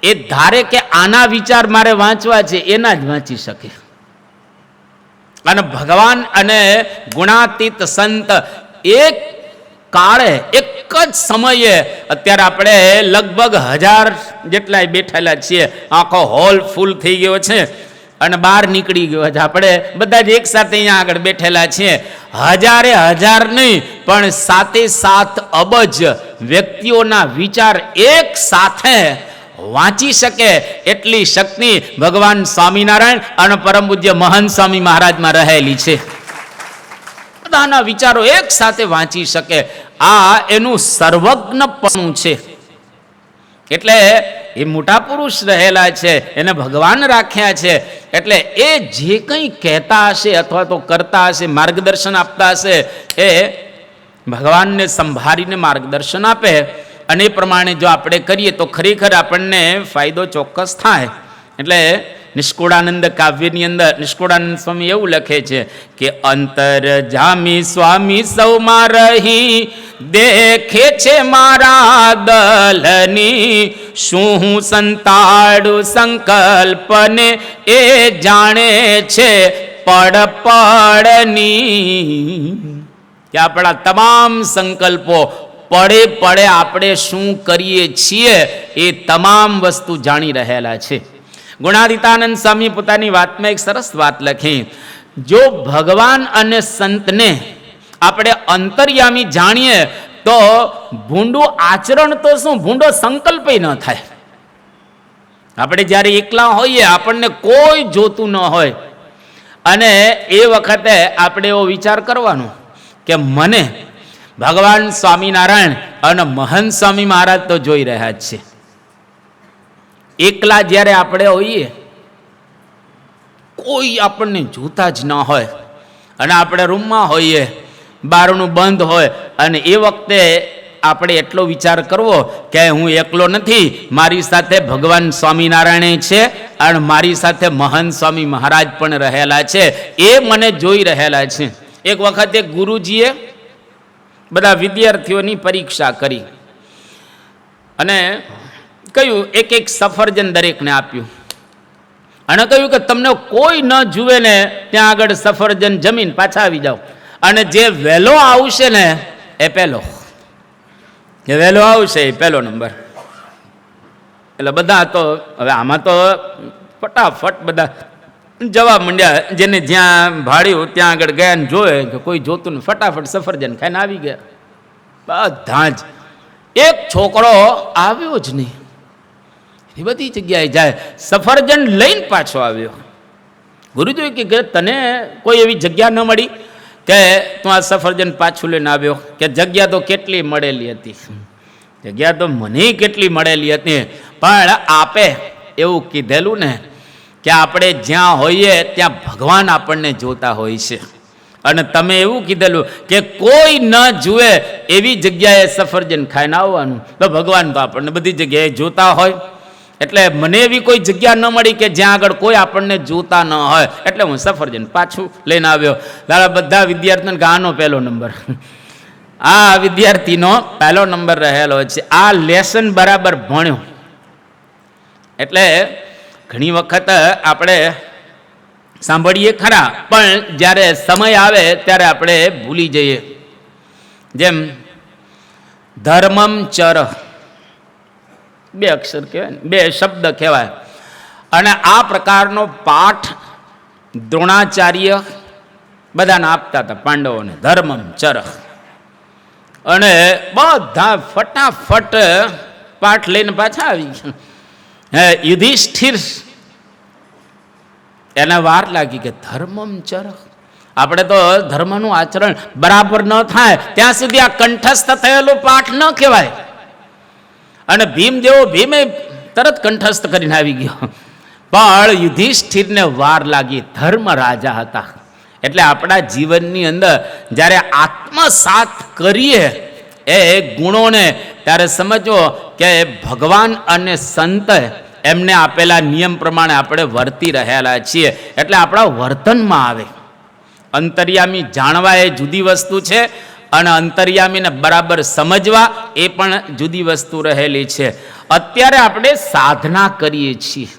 એ ધારે કે આના વિચાર મારે વાંચવા છે, એના જ વાંચી શકે. અને ભગવાન અને ગુણાતીત સંત એક કાળે એક જ સમયે, અત્યારે આપણે લગભગ 1000 જેટલા બેઠેલા છીએ, આખો હોલ ફૂલ થઈ ગયો છે અને બહાર નીકળી ગયો છે. આપણે બધા જ એક સાથે અહીંયા આગળ બેઠેલા છીએ. 1000 નહીં પણ 7 અબજ વ્યક્તિઓના વિચાર એક સાથે વાંચી શકે એટલી શક્તિ ભગવાન સ્વામિનારાયણ અને પરમ પૂજ્ય મહંત સ્વામી મહારાજમાં રહેલી છે. બધાના વિચારો એક સાથે વાંચી શકે. આ એનું સર્વજ્ઞપણું છે. એટલે એ મોટા પુરુષ રહેલા છે, એને ભગવાન રાખ્યા છે. એટલે એ જે કંઈ કહેતા હશે અથવા તો કરતા હશે, માર્ગદર્શન આપતા હશે, એ ભગવાનને સંભાળીને માર્ગદર્શન આપે. અને એ પ્રમાણે જો આપણે કરીએ તો ખરેખર આપણને ફાયદો ચોક્કસ થાય. એટલે નિષ્કુળાનંદ કાવ્યની અંદર નિષ્કુળાનંદ સ્વામી એવું લખે છે કે અંતર જામી સ્વામી સૌમાં રહી દેખે છે મારા દલની, શું હું સંતાડું સંકલ્પને એ જાણે છે પડ પડની. કે આપણા તમામ સંકલ્પો પડે પડે આપણે શું કરીએ છીએ એ તમામ વસ્તુ જાણી રહેલા છે. ગુણાતીતાનંદ સ્વામી પોતાની વાતમાં એક સરસ વાત લખી. જો ભગવાન અને સંતને આપણે અંતર્યામી જાણીએ તો ભૂંડું આચરણ તો શું, ભૂંડો સંકલ્પ ન થાય. આપણે જ્યારે એકલા હોઈએ, આપણને કોઈ જોતું ન હોય, અને એ વખતે આપણે એવો વિચાર કરવાનો કે મને ભગવાન સ્વામિનારાયણ અને મહંત સ્વામી મહારાજ તો જોઈ રહ્યા જ છે. એકલા જ્યારે આપણે હોઈએ, કોઈ આપણને જોતા જ ન હોય, અને આપણે રૂમમાં હોઈએ, બારણું બંધ હોય, અને એ વખતે આપણે એટલો વિચાર કરવો કે હું એકલો નથી, મારી સાથે ભગવાન સ્વામિનારાયણ છે અને મારી સાથે મહંત સ્વામી મહારાજ પણ રહેલા છે, એ મને જોઈ રહેલા છે. એક વખત એક ગુરુજીએ બધા વિદ્યાર્થીઓની પરીક્ષા કરી અને કહ્યું એક એક સફરજન દરેકને આપ્યું અને કહ્યું કે તમને કોઈ ન જુએ ને ત્યાં આગળ સફરજન જમીન પાછા આવી જાઓ, અને જે વહેલો આવશે ને એ પહેલો, જે વહેલો આવશે એ પહેલો નંબર. એટલે બધા તો હવે આમાં તો ફટાફટ બધા જવા માંડ્યા. જેને જ્યાં ભાડ્યું ત્યાં આગળ ગયા ને જોયે કે કોઈ જોતું ને ફટાફટ સફરજન ખાઈને આવી ગયા. બધા જ એક છોકરો આવ્યો જ નહીં. એ બધી જગ્યાએ જાય, સફરજન લઈને પાછો આવ્યો. ગુરુજી કે તને કોઈ એવી જગ્યા ન મળી કે તું આ સફરજન પાછું લઈને આવ્યો? કે જગ્યા તો કેટલી મળેલી હતી, જગ્યા તો મને કેટલી મળેલી હતી, પણ આપે એવું કીધેલું ને કે આપણે જ્યાં હોઈએ ત્યાં ભગવાન આપણને જોતા હોય છે. અને તમે એવું કીધેલું કે કોઈ ન જુએ એવી જગ્યાએ સફરજન ખાઈને આવવાનું, તો ભગવાન તો આપણને બધી જગ્યાએ જોતા હોય. એટલે મને એવી કોઈ જગ્યા ન મળી કે જ્યાં આગળ કોઈ આપણને જોતા ન હોય, એટલે હું સફરજન પાછું લઈને આવ્યો. તારા બધા વિદ્યાર્થીઓને આનો પહેલો નંબર, આ વિદ્યાર્થીનો પહેલો નંબર રહેલો છે. આ લેસન બરાબર ભણ્યો. એટલે ઘણી વખત આપણે સાંભળીએ ખરા, પણ જ્યારે સમય આવે ત્યારે આપણે ભૂલી જઈએ. જેમ ધર્મમ ચર, બે અક્ષર કહેવાય ને, બે શબ્દ કહેવાય. અને આ પ્રકારનો પાઠ દ્રોણાચાર્ય બધાને આપતા હતા, પાંડવોને, ધર્મમ ચર. અને બધા ફટાફટ પાઠ લઈને પાછા આવી ગયા. યુધિષ્ઠિર એને વાર લાગી કે ધર્મમ ચર, આપણે તો ધર્મનું આચરણ બરાબર ન થાય ત્યાં સુધી આ કંઠસ્થ થયેલો પાઠ ન કહેવાય. અને ભીમ જેવો ભીમે તરત કંઠસ્થ કરીને આવી ગયો, પણ યુધિષ્ઠિરને વાર લાગી. ધર્મ રાજા હતા. એટલે આપણા જીવનની અંદર જ્યારે આત્મસાત કરીએ એ ગુણોને, ત્યારે સમજો કે ભગવાન અને સંત એમને આપેલા નિયમ પ્રમાણે આપણે વર્તી રહેલા છીએ, એટલે આપણા વર્તનમાં આવે. અંતર્યામી જાણવા એ જુદી વસ્તુ છે, અને અંતર્યામીને બરાબર સમજવા એ પણ જુદી વસ્તુ રહેલી છે. અત્યારે આપણે સાધના કરીએ છીએ.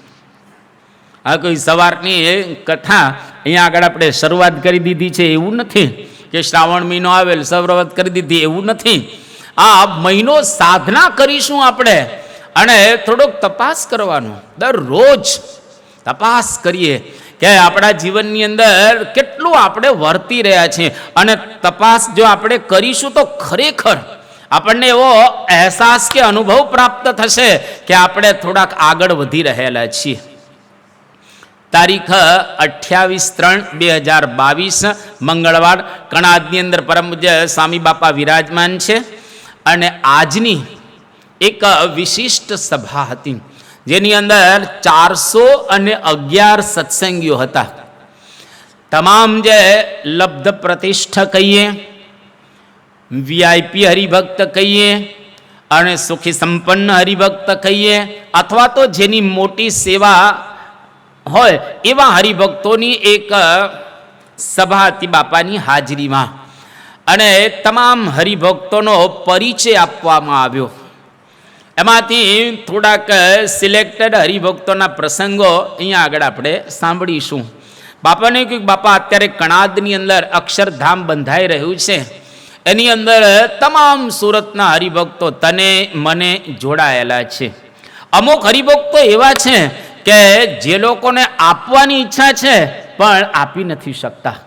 આ કોઈ સવારની કથા અહીંયા આગળ આપણે શરૂઆત કરી દીધી છે એવું નથી, કે શ્રાવણ મહિનો આવેલ શરૂઆત કરી દીધી એવું નથી. આ મહિનો સાધના કરીશું આપણે, અને થોડોક તપાસ કરવાનો, દરરોજ તપાસ કરીએ કે આપણા જીવનની અંદર કેટલું આપણે વર્તી રહ્યા છીએ. અને તપાસ જો આપણે કરીશું તો ખરેખર આપણને એવો અહેસાસ કે અનુભવ પ્રાપ્ત થશે કે આપણે થોડાક આગળ વધી રહેલા છીએ. તારીખ 28/3/2022 મંગળવાર કણાદની અંદર પરમ પૂજ્ય સ્વામી બાપા વિરાજમાન છે. અને આજની એક વિશિષ્ટ સભા હતી, જેની અંદર 411 સત્સંગીઓ હતા. તમામ જે લબ્ધ પ્રતિષ્ઠ કહીએ, VIP હરિભક્ત કહીએ, અને સુખી સંપન્ન હરિભક્ત કહીએ, અથવા તો જેની મોટી સેવા હોય એવા હરિભક્તોની એક સભા હતી બાપાની હાજરીમાં. અને તમામ હરિભક્તોનો પરિચય આપવામાં આવ્યો. એમાંથી થોડાક સિલેક્ટેડ હરિભક્તોના પ્રસંગો અહીંયા આગળ આપણે સાંભળીશું. બાપાને કહ્યું, બાપા અત્યારે કણાદની અંદર અક્ષરધામ બંધાઈ રહ્યું છે, એની અંદર તમામ સુરતના હરિભક્તો તને મને જોડાયેલા છે. અમુક હરિભક્તો એવા છે કે જે લોકોને આપવાની ઈચ્છા છે પણ આપી નથી શકતા,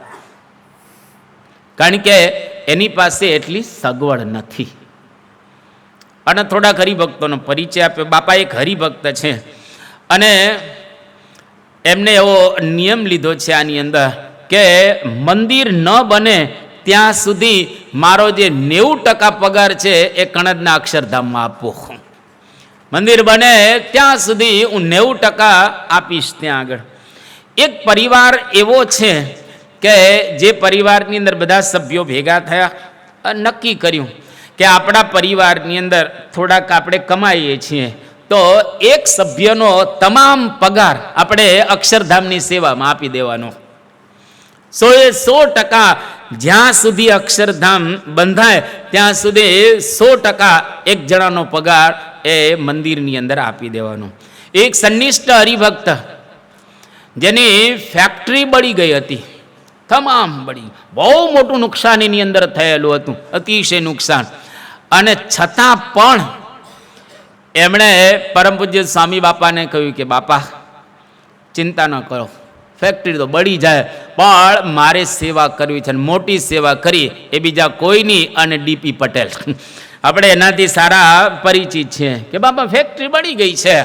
કારણ કે એની પાસે એટલી સગવડ નથી. અને થોડાક હરિભક્તોનો પરિચય આપ્યો. બાપા એક હરિભક્ત છે, અને એમને એવો નિયમ લીધો છે આની અંદર કે મંદિર ન બને ત્યાં સુધી મારો જે 90% પગાર છે એ કણદના અક્ષરધામમાં આપવો. મંદિર બને ત્યાં સુધી હું 90% આપીશ ત્યાં આગળ. એક પરિવાર એવો છે કે જે પરિવારની અંદર બધા સભ્યો ભેગા થયા, નક્કી કર્યું કે આપણા પરિવારની અંદર થોડાક આપણે કમાઈએ છીએ, તો એક સભ્યનો તમામ પગાર આપણે અક્ષરધામની સેવામાં આપી દેવાનો. 100% જ્યાં સુધી અક્ષરધામ બંધાય ત્યાં સુધી 100% એક જણાનો પગાર એ મંદિરની અંદર આપી દેવાનો. એક સંનિષ્ઠ હરિભક્ત જેની ફેક્ટરી બળી ગઈ હતી, તમામ બળી, બહુ મોટું નુકસાન એની અંદર થયેલું હતું, અતિશય નુકસાન. અને છતાં પણ એમણે પરમ પૂજ્ય સ્વામી બાપાને કહ્યું કે બાપા ચિંતા ન કરો, ફેક્ટરી તો બળી જાય પણ મારે સેવા કરવી છે, મોટી સેવા કરી એ બીજા કોઈની. અને ડીપી પટેલ આપણે એનાથી સારા પરિચિત છે કે બાપા ફેક્ટરી બળી ગઈ છે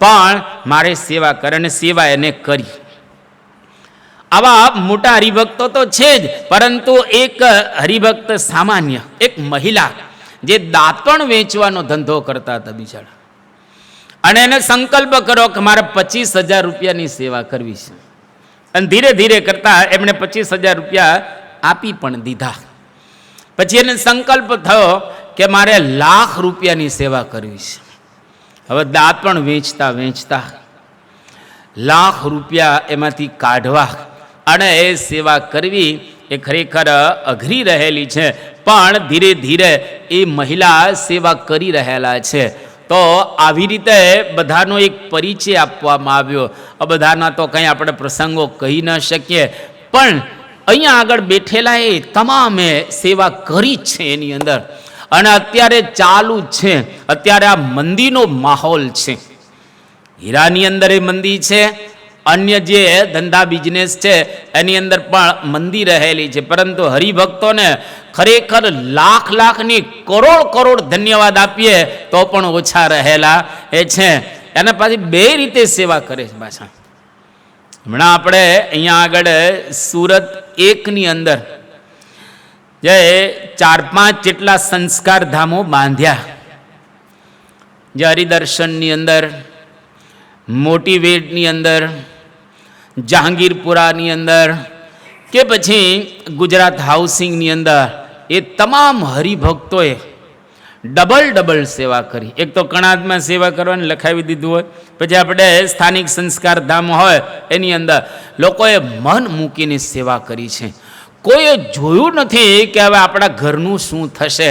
પણ મારે સેવા કરે, અને સેવા એને કરી. આવા મોટા હરિભક્તો તો છે જ, પરંતુ એક હરિભક્ત સામાન્ય, એક મહિલા જે દાંતણ વેચવાનો ધંધો કરતા હતા બિચારા, અને એને સંકલ્પ કરો કે મારે 25,000 રૂપિયાની સેવા કરવી છે. અને ધીરે ધીરે કરતા એમણે 25,000 રૂપિયા આપી પણ દીધા. પછી એને સંકલ્પ થયો કે મારે 1,00,000 રૂપિયાની સેવા કરવી છે. હવે દાંતણ વેચતા વેચતા 1,00,000 રૂપિયા એમાંથી કાઢવા અને એ સેવા કરવી એ ખરેખર અઘરી રહેલી છે. પણ ધીરે ધીરે એ મહિલા સેવા કરી રહેલા છે. તો આવી રીતે બધાનો એક પરિચય આપવામાં આવ્યો. બધાના તો કંઈ આપણે પ્રસંગો કહી ન શકીએ, પણ અહીંયા આગળ બેઠેલા એ તમામે સેવા કરી જ છે એની અંદર. અને અત્યારે ચાલુ જ છે, અત્યારે આ મંદીનો માહોલ છે. હીરાની અંદર એ મંદી છે, અન્ય જે ધંધા બિઝનેસ છે એની અંદર પણ મંદી રહેલી છે. પરંતુ હરિભક્તોને ખરેખર લાખની કરોડ ધન્યવાદ આપીએ તો પણ ઓછા રહેલા એ છે. એના પાછી બે રીતે સેવા કરે છે પાછા. હમણાં આપણે અહીંયા આગળ સુરત 1ની અંદર જે 4-5 જેટલા સંસ્કાર ધામો બાંધ્યા, જે હરિદર્શનની અંદર, મોટીવેટની અંદર, જહાંગીરપુરાની અંદર, કે પછી ગુજરાત હાઉસિંગની અંદર, એ તમામ હરિભક્તોએ ડબલ સેવા કરી. એક તો કણાદમાં સેવા કરવાની લખાવી દીધું હોય, પછી આપણે સ્થાનિક સંસ્કાર ધામ હોય એની અંદર લોકોએ મન મૂકીને સેવા કરી છે. કોઈએ જોયું નથી કે હવે આપણા ઘરનું શું થશે.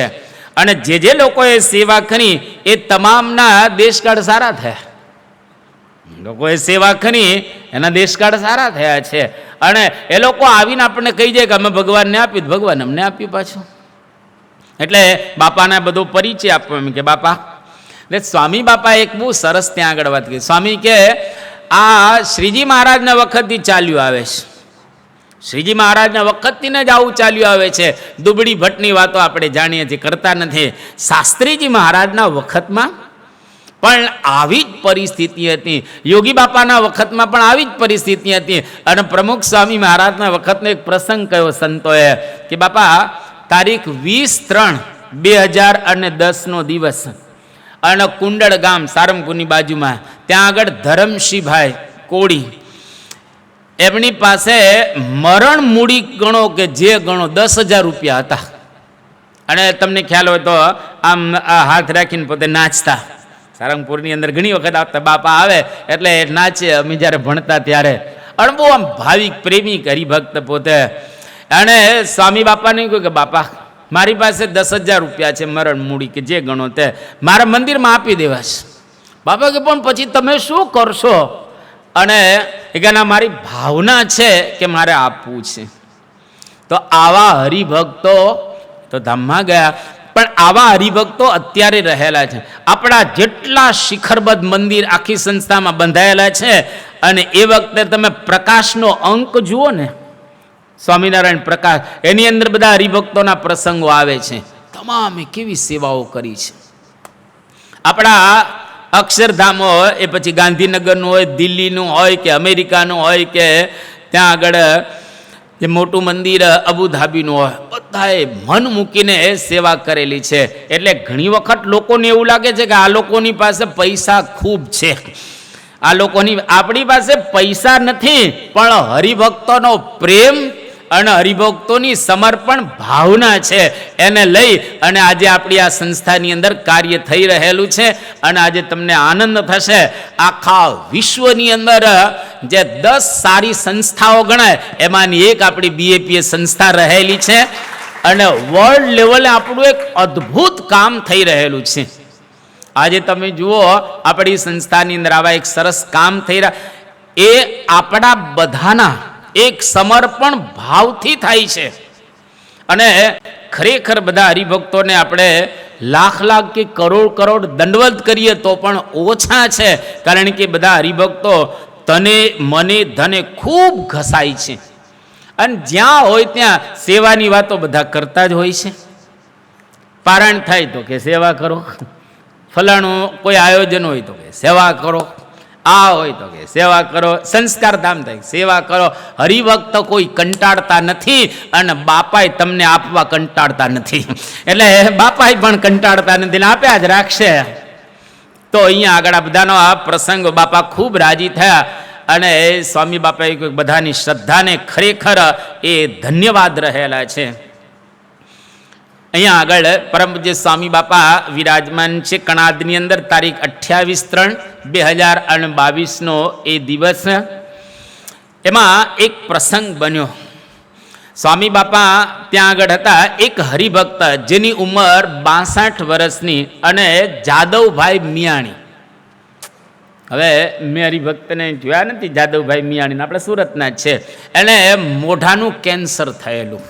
અને જે લોકોએ સેવા કરી એ તમામના દેશકાળ સારા થયા. લોકોએ સેવા કરી એના દેશકાળ સારા થયા છે. અને એ લોકો આવીને આપણને કહી જાય કે અમે ભગવાનને આપ્યું, ભગવાન અમને આપ્યું પાછું. એટલે બાપાને બધો પરિચય આપવો એમ કે બાપા. એટલે સ્વામી બાપા એક બહુ સરસ ત્યાં આગળ વાત કરી. સ્વામી કે આ શ્રીજી મહારાજના વખતથી ચાલ્યું આવે છે. શ્રીજી મહારાજના વખતથી જ આવું ચાલ્યું આવે છે. દુબળી ભટ્ટની વાતો આપણે જાણીએ છીએ, કરતા નથી. શાસ્ત્રીજી મહારાજના વખતમાં પણ આવી જ પરિસ્થિતિ હતી. યોગી બાપાના વખતમાં પણ આવી જ પરિસ્થિતિ હતી. અને પ્રમુખ સ્વામી મહારાજના વખતનો એક પ્રસંગ કયો સંતોએ કે બાપા તારીખ 20-3-2010 દિવસ અને કુંડળ ગામ સારંગપુરની બાજુમાં ત્યાં આગળ ધરમશીભાઈ કોળી એમની પાસે મરણ મૂડી ગણો કે જે ગણો 10,000 રૂપિયા હતા. અને તમને ખ્યાલ હોય તો આમ હાથ રાખીને પોતે નાચતા. સારંગપુરની અંદર ઘણી વખત આવતા બાપા આવે એટલે નાચે. અમે જ્યારે ભણતા ત્યારે અને બહુ આમ ભાવિક પ્રેમિક હરિભક્ત પોતે. અને સ્વામી બાપાને કહ્યું કે બાપા મારી પાસે 10,000 રૂપિયા છે મરણ મૂડી કે જે ગણો તે મારા મંદિરમાં આપી દેવા છે. બાપા કે પણ પછી તમે શું કરશો? અને એ કે ના મારી ભાવના છે કે મારે આપવું છે. તો આવા હરિભક્તો તો ધામમાં ગયા, પણ આવા હરિભક્તો અત્યારે રહેલા છે. આપણા જેટલા શિખરબદ્ધ મંદિર આખી સંસ્થામાં બંધાયેલા છે. અને એ વખતે તમે પ્રકાશનો અંક જુઓ ને, સ્વામિનારાયણ પ્રકાશ, એની અંદર બધા હરિભક્તોના પ્રસંગો આવે છે. તમામે કેવી સેવાઓ કરી છે. આપણા અક્ષરધામ હોય એ પછી ગાંધીનગરનું હોય, દિલ્હીનું હોય કે અમેરિકાનું હોય કે ત્યાં આગળ જે મોટું મંદિર અબુધાબીનું હોય, બધાએ મન મૂકીને એ સેવા કરેલી છે. એટલે ઘણી વખત લોકોને એવું લાગે છે કે આ લોકોની પાસે પૈસા ખૂબ છે, આ લોકોની આપણી પાસે પૈસા નથી, પણ હરિભક્તોનો પ્રેમ અને હરિભક્તોની સમર્પણ ભાવના છે. એને લઈ અને આજે આપણી આ સંસ્થાની અંદર કાર્ય થઈ રહેલું છે. અને આજે તમને આનંદ થશે, આખા વિશ્વની અંદર જે 10 સારી સંસ્થાઓ ગણાય એમાંની એક આપણી BAPS સંસ્થા રહેલી છે. અને વર્લ્ડ લેવલે આપણું એક અદ્ભુત કામ થઈ રહેલું છે. આજે તમે જુઓ આપણી સંસ્થાની અંદર આવા એક સરસ કામ થઈ રહ્યા, એ આપણા બધાના એક સમર્પણ ભાવથી થાય છે. અને ખરેખર બધા હરિભક્તોને આપણે લાખ કે કરોડ દંડવત કરીએ તો પણ ઓછા છે. કારણ કે બધા હરિભક્તો તને મને ધને ખૂબ ઘસાય છે. અને જ્યાં હોય ત્યાં સેવાની વાતો બધા કરતા જ હોય છે. પારણ થાય તો કે સેવા કરો, ફલાણું કોઈ આયોજન હોય તો કે સેવા કરો, આ હોય તો કે સેવા કરો, સંસ્કાર ધામ થાય સેવા કરો. હરિભક્ત કોઈ કંટાળતા નથી અને બાપાએ તમને આપવા કંટાળતા નથી. એટલે બાપાએ પણ કંટાળતા નથી, આપ્યા જ રાખશે. તો અહીંયા આગળ આ બધાનો આ પ્રસંગ બાપા ખૂબ રાજી થયા. અને સ્વામી બાપાએ બધાની શ્રદ્ધાને ખરેખર એ ધન્યવાદ રહેલા છે. અહીંયા આગળ પરમ પૂજ્ય સ્વામી બાપા વિરાજમાન છે કણાદની અંદર. તારીખ 28-3-2022 એ દિવસ. એમાં એક પ્રસંગ બન્યો. સ્વામી બાપા ત્યાં આગળ હતા. એક હરિભક્ત જેની ઉંમર 62 વર્ષની અને જાદવભાઈ મિયાણી. હવે મેં હરિભક્તને જોયા નથી, જાદવભાઈ મિયાણીને આપણે સુરતના જ છે. એને મોઢાનું કેન્સર થયેલું.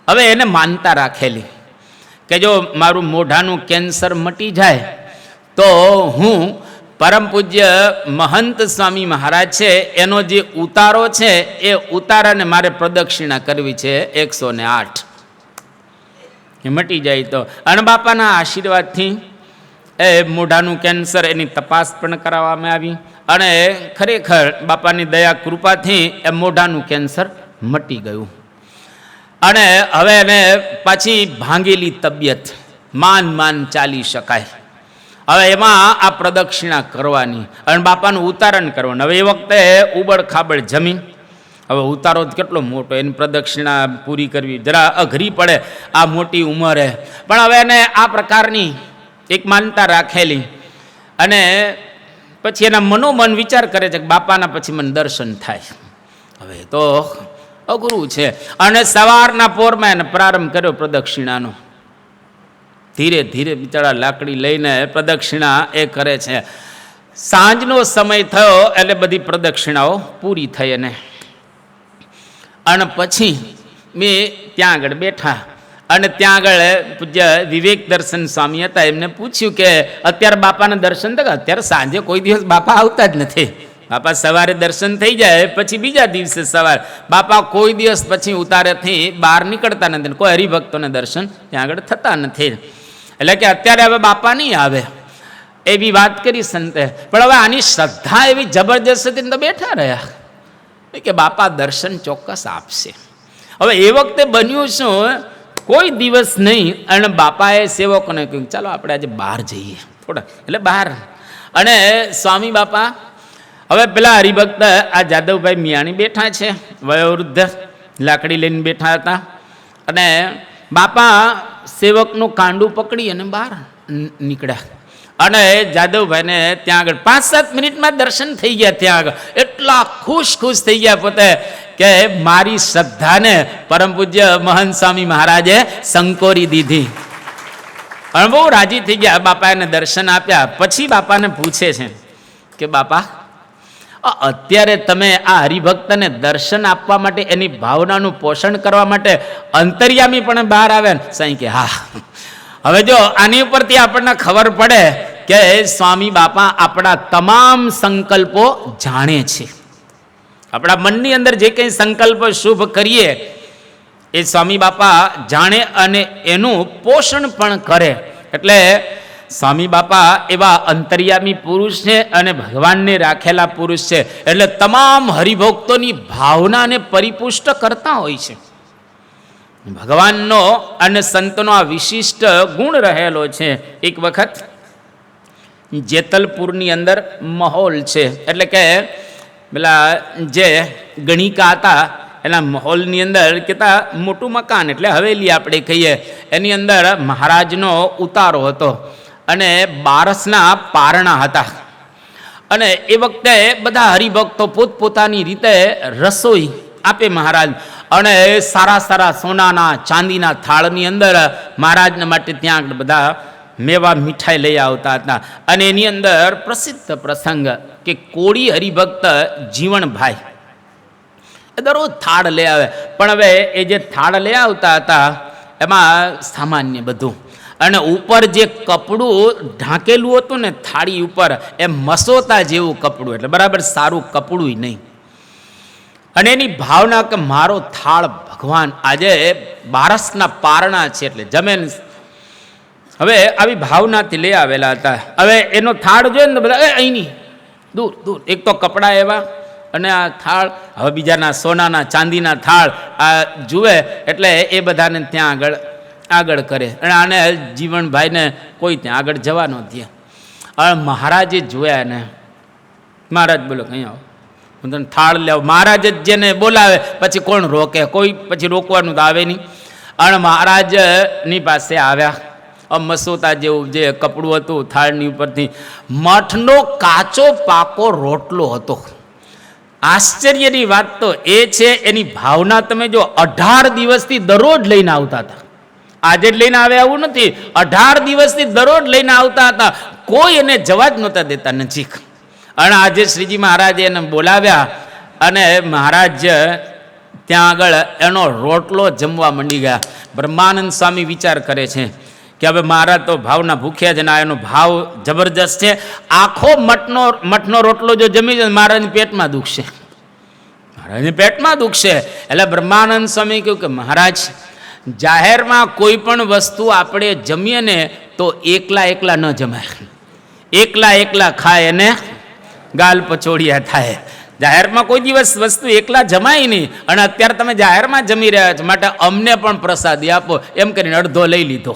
હવે એને માનતા રાખેલી કે જો મારું મોઢાનું કેન્સર મટી જાય તો હું પરમ પૂજ્ય મહંત સ્વામી મહારાજ છે એનો જે ઉતારો છે એ ઉતારાને મારે પ્રદક્ષિણા કરવી છે 108. એ મટી જાય તો. અને બાપાના આશીર્વાદથી એ મોઢાનું કેન્સર એની તપાસ પણ કરાવવામાં આવી. અને ખરેખર બાપાની દયા કૃપાથી એ મોઢાનું કેન્સર મટી ગયું. અને હવે એને પાછી ભાંગેલી તબિયત, માન ચાલી શકાય. હવે એમાં આ પ્રદક્ષિણા કરવાની અને બાપાનું ઉતારણ કરવાનું. હવે એ વખતે ઉબડ ખાબડ જમીન. હવે ઉતારો કેટલો મોટો, એની પ્રદક્ષિણા પૂરી કરવી જરા અઘરી પડે આ મોટી ઉંમરે. પણ હવે એને આ પ્રકારની એક માનતા રાખેલી, અને પછી એના મનોમન વિચાર કરે છે કે બાપાના પછી મને દર્શન થાય. હવે તો અઘરું છે. અને સવારના પોરમાં એને પ્રારંભ કર્યો પ્રદક્ષિણાનો. ધીરે ધીરે બિચારા લાકડી લઈને પ્રદક્ષિણા એ કરે છે. સાંજનો સમય થયો એટલે બધી પ્રદક્ષિણાઓ પૂરી થઈ. અને પછી મેં ત્યાં આગળ બેઠા, અને ત્યાં આગળ પૂજ્ય વિવેક દર્શન સ્વામી હતા. એમને પૂછ્યું કે અત્યારે બાપાના દર્શન થયા? અત્યારે સાંજે કોઈ દિવસ બાપા આવતા જ નથી. બાપા સવારે દર્શન થઈ જાય પછી બીજા દિવસે સવાર, બાપા કોઈ દિવસ પછી ઉતારેથી બહાર નીકળતા નથી. કોઈ હરિભક્તોને દર્શન ત્યાં આગળ થતા નથી. એટલે કે અત્યારે હવે બાપા નહીં આવે એવી વાત કરી સંતે. પણ હવે આની શ્રદ્ધા એવી જબરજસ્ત હતી તો બેઠા રહ્યા કે બાપા દર્શન ચોક્કસ આપશે. હવે એ વખતે બન્યું શું, કોઈ દિવસ નહીં, અને બાપાએ સેવકોને કહ્યું ચાલો આપણે આજે બહાર જઈએ થોડા. એટલે બહાર, અને સ્વામી બાપા હવે પેલા હરિભક્ત આ જાદવભાઈ મિયાણી બેઠા છે, વયોવૃદ્ધ, લાકડી લઈને બેઠા હતા. અને બાપા સેવકનું કાંડું પકડી અને બહાર નીકળ્યા. અને જાદવભાઈને ત્યાં આગળ 5-7 મિનિટમાં દર્શન થઈ ગયા. ત્યાં આગળ એટલા ખુશ થઈ ગયા પોતે કે મારી શ્રદ્ધાને પરમ પૂજ્ય મહંત સ્વામી મહારાજે સંકોરી દીધી. અને બહુ રાજી થઈ ગયા. બાપા એને દર્શન આપ્યા. પછી બાપાને પૂછે છે કે બાપા અત્યારે તમે આ હરિભક્તને દર્શન આપવા માટે, એની ભાવનાનું પોષણ કરવા માટે અંતર્યામી પણ બહાર આવ્યા ને? સાંઈ કે હા. હવે જો આની ઉપરથી આપણને ખબર પડે કે સ્વામી બાપા આપણા તમામ સંકલ્પો જાણે છે. આપણા મનની અંદર જે કંઈ સંકલ્પ શુભ કરીએ એ સ્વામી બાપા જાણે અને એનું પોષણ પણ કરે. એટલે સ્વામી બાપા એવા અંતર્યામી પુરુષ છે અને ભગવાનને રાખેલા પુરુષ છે. એટલે તમામ હરિભક્તોની ભાવનાને પરિપુષ્ટ કરતા હોય છે. ભગવાનનો અને સંતનો આ વિશિષ્ટ ગુણ રહેલો છે. એક વખત જેતલપુરની અંદર મહોલ છે, એટલે કે પેલા જે ગણિકા હતા એના મહોલની અંદર કેટલા મોટું મકાન, એટલે હવેલી આપણે કહીએ, એની અંદર મહારાજનો ઉતારો હતો અને બારસના પારણા હતા. અને એ વખતે બધા હરિભક્તો પોતપોતાની રીતે રસોઈ આપે મહારાજ. અને સારા સોનાના ચાંદીના થાળની અંદર મહારાજને માટે ત્યાં આગળ બધા મેવા મીઠાઈ લઈ આવતા હતા. અને એની અંદર પ્રસિદ્ધ પ્રસંગ કે કોળી હરિભક્ત જીવણભાઈ એ દરરોજ થાળ લઈ આવે. પણ હવે એ જે થાળ લઈ આવતા હતા એમાં સામાન્ય બધું, અને ઉપર જે કપડું ઢાંકેલું હતું ને થાળી ઉપર, એ મસોતા જેવું કપડું, એટલે બરાબર સારું કપડું નહીં. અને એની ભાવના કે મારો થાળ ભગવાન, આજે બારસના પારણા છે એટલે જમે. હવે આવી ભાવનાથી લઈ આવેલા હતા. હવે એનો થાળ જોઈએ ને તો બધા અહીંની દૂર દૂર, એક તો કપડાં એવા, અને આ થાળ હવે બીજાના સોનાના ચાંદીના થાળ આ જુએ એટલે એ બધાને ત્યાં આગળ કરે. અને આને જીવણભાઈને કોઈ ત્યાં આગળ જવા ન દે. હવે મહારાજે જોયા ને, મહારાજ બોલો કहीं આવો, હું તને થાળ લેવ. મહારાજ જ જેને બોલાવે પછી કોણ રોકે? કોઈ પછી રોકવાનું તો આવે નહીં. અને મહારાજની પાસે આવ્યા. મસોતા જેવું જે કપડું હતું થાળની ઉપરથી મઠનો કાચો પાકો રોટલો હતો. આશ્ચર્યની વાત તો એ છે, એની ભાવના તમે જો 18 દિવસથી દરરોજ લઈને આવતા હતા. આજે જ લઈને આવે આવું નથી, 18 દિવસથી દરરોજ લઈને આવતા હતા. કોઈ એને જવા જ નહોતા દેતા નજીક. અને આજે શ્રીજી મહારાજે એને બોલાવ્યા અને મહારાજ ત્યાં આગળ એનો રોટલો જમવા માંડી ગયા. બ્રહ્માનંદ સ્વામી વિચાર કરે છે કે હવે મહારાજ તો ભાવના ભૂખ્યા છે ને, એનો ભાવ જબરજસ્ત છે. આખો મઠનો રોટલો જો જમી જાય મહારાજની પેટમાં દુખશે, મહારાજની પેટમાં દુખશે. એટલે બ્રહ્માનંદ સ્વામી કહ્યું કે મહારાજ, જાહેરમાં કોઈ પણ વસ્તુ આપણે જમીએ ને તો એકલા ન જમાય. એકલા ખાય એને ગાલ પચોડિયા થાય. જાહેરમાં કોઈ દિવસ વસ્તુ એકલા જમાય નહીં. અને અત્યારે તમે જાહેરમાં જમી રહ્યા છો, માટે અમને પણ પ્રસાદી આપો એમ કરીને અડધો લઈ લીધો.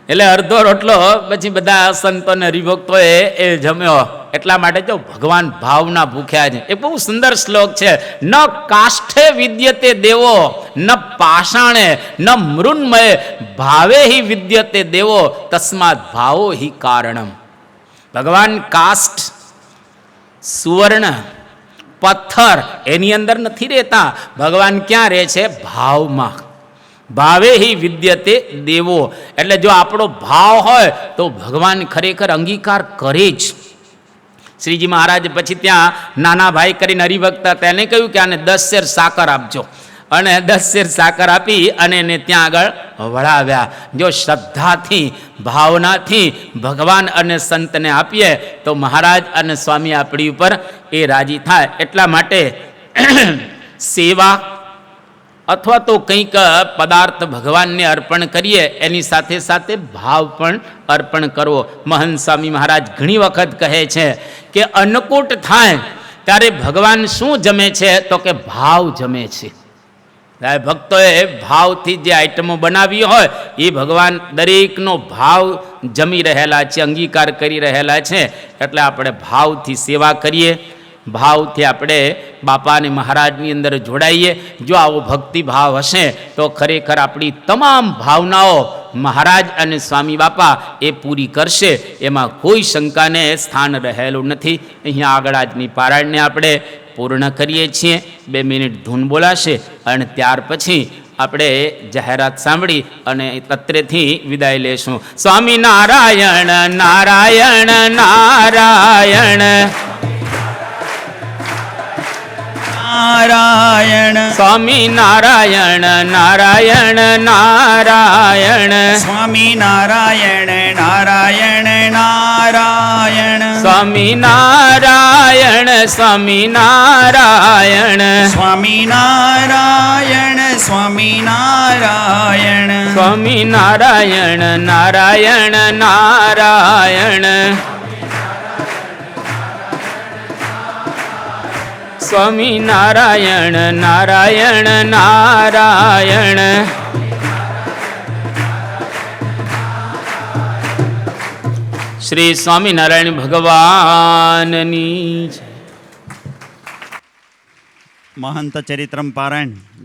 એટલે અડધો રોટલો પછી બધા સંતોને હરિભક્તોએ એ જમ્યો. એટલા માટે જો ભગવાન ભાવના ભૂખ્યા છે. એક બહુ સુંદર શ્લોક છે. ન કાષ્ઠે વિદ્યતે દેવો ન પાષાણે ન મૃન્મય ભાવે હિ વિદ્યતે દેવો તસ્માત ભાવો હિ કારણમ. ભગવાન કાષ્ઠ, સુવર્ણ, પથ્થર એની અંદર નથી રહેતા. ભગવાન ક્યાં રહે છે? ભાવમાં. ભાવે હિ વિદ્યતે દેવો. એટલે જો આપણો ભાવ હોય તો ભગવાન ખરેખર અંગીકાર કરે જ. શ્રીજી મહારાજ પછી ત્યાં નાના ભાઈ કરીને હરિભક્ત હતા, એને કહ્યું કે આને 10 શેર સાકર આપજો. અને 10 શેર સાકર આપી અને એને ત્યાં આગળ વળાવ્યા. જો શ્રદ્ધાથી, ભાવનાથી ભગવાન અને સંતને આપીએ તો મહારાજ અને સ્વામી આપણી ઉપર એ રાજી થાય. એટલા માટે સેવા અથવા તો કંઈક પદાર્થ ભગવાનને અર્પણ કરીએ એની સાથે સાથે ભાવ પણ અર્પણ કરવો. મહંત સ્વામી મહારાજ ઘણી વખત કહે છે કે અન્નકૂટ થાય ત્યારે ભગવાન શું જમે છે? તો કે ભાવ જમે છે. ભક્તોએ ભાવથી જે આઈટમો બનાવી હોય એ ભગવાન દરેકનો ભાવ જમી રહેલા છે, અંગીકાર કરી રહેલા છે. એટલે આપણે ભાવથી સેવા કરીએ, ભાવથી આપણે બાપા અને મહારાજની અંદર જોડાઈએ. જો આવો ભક્તિભાવ હશે તો ખરેખર આપણી તમામ ભાવનાઓ મહારાજ અને સ્વામી બાપા એ પૂરી કરશે, એમાં કોઈ શંકાને સ્થાન રહેલું નથી. અહીંયા આગળ આજની પારાયણને આપણે પૂર્ણ કરીએ છીએ. 2 મિનિટ ધૂન બોલાશે અને ત્યાર પછી આપણે જાહેરાત સાંભળી અને તત્રેથી વિદાય લેશું. સ્વામી નારાયણ નારાયણ નારાયણ નારાયણ સ્વામી નારાયણ નારાયણ નારાયણ સ્વામી નારાયણ નારાયણ નારાયણ સ્વામી નારાયણ સ્વામી નારાયણ સ્વામી નારાયણ સ્વામી નારાયણ સ્વામી નારાયણ નારાયણ નારાયણ સ્વામી નારાયણ નારાયણ નારાયણ. શ્રી સ્વામિનારાયણ ભગવાનની જય. મહંત ચરિત્રમ પારાયણ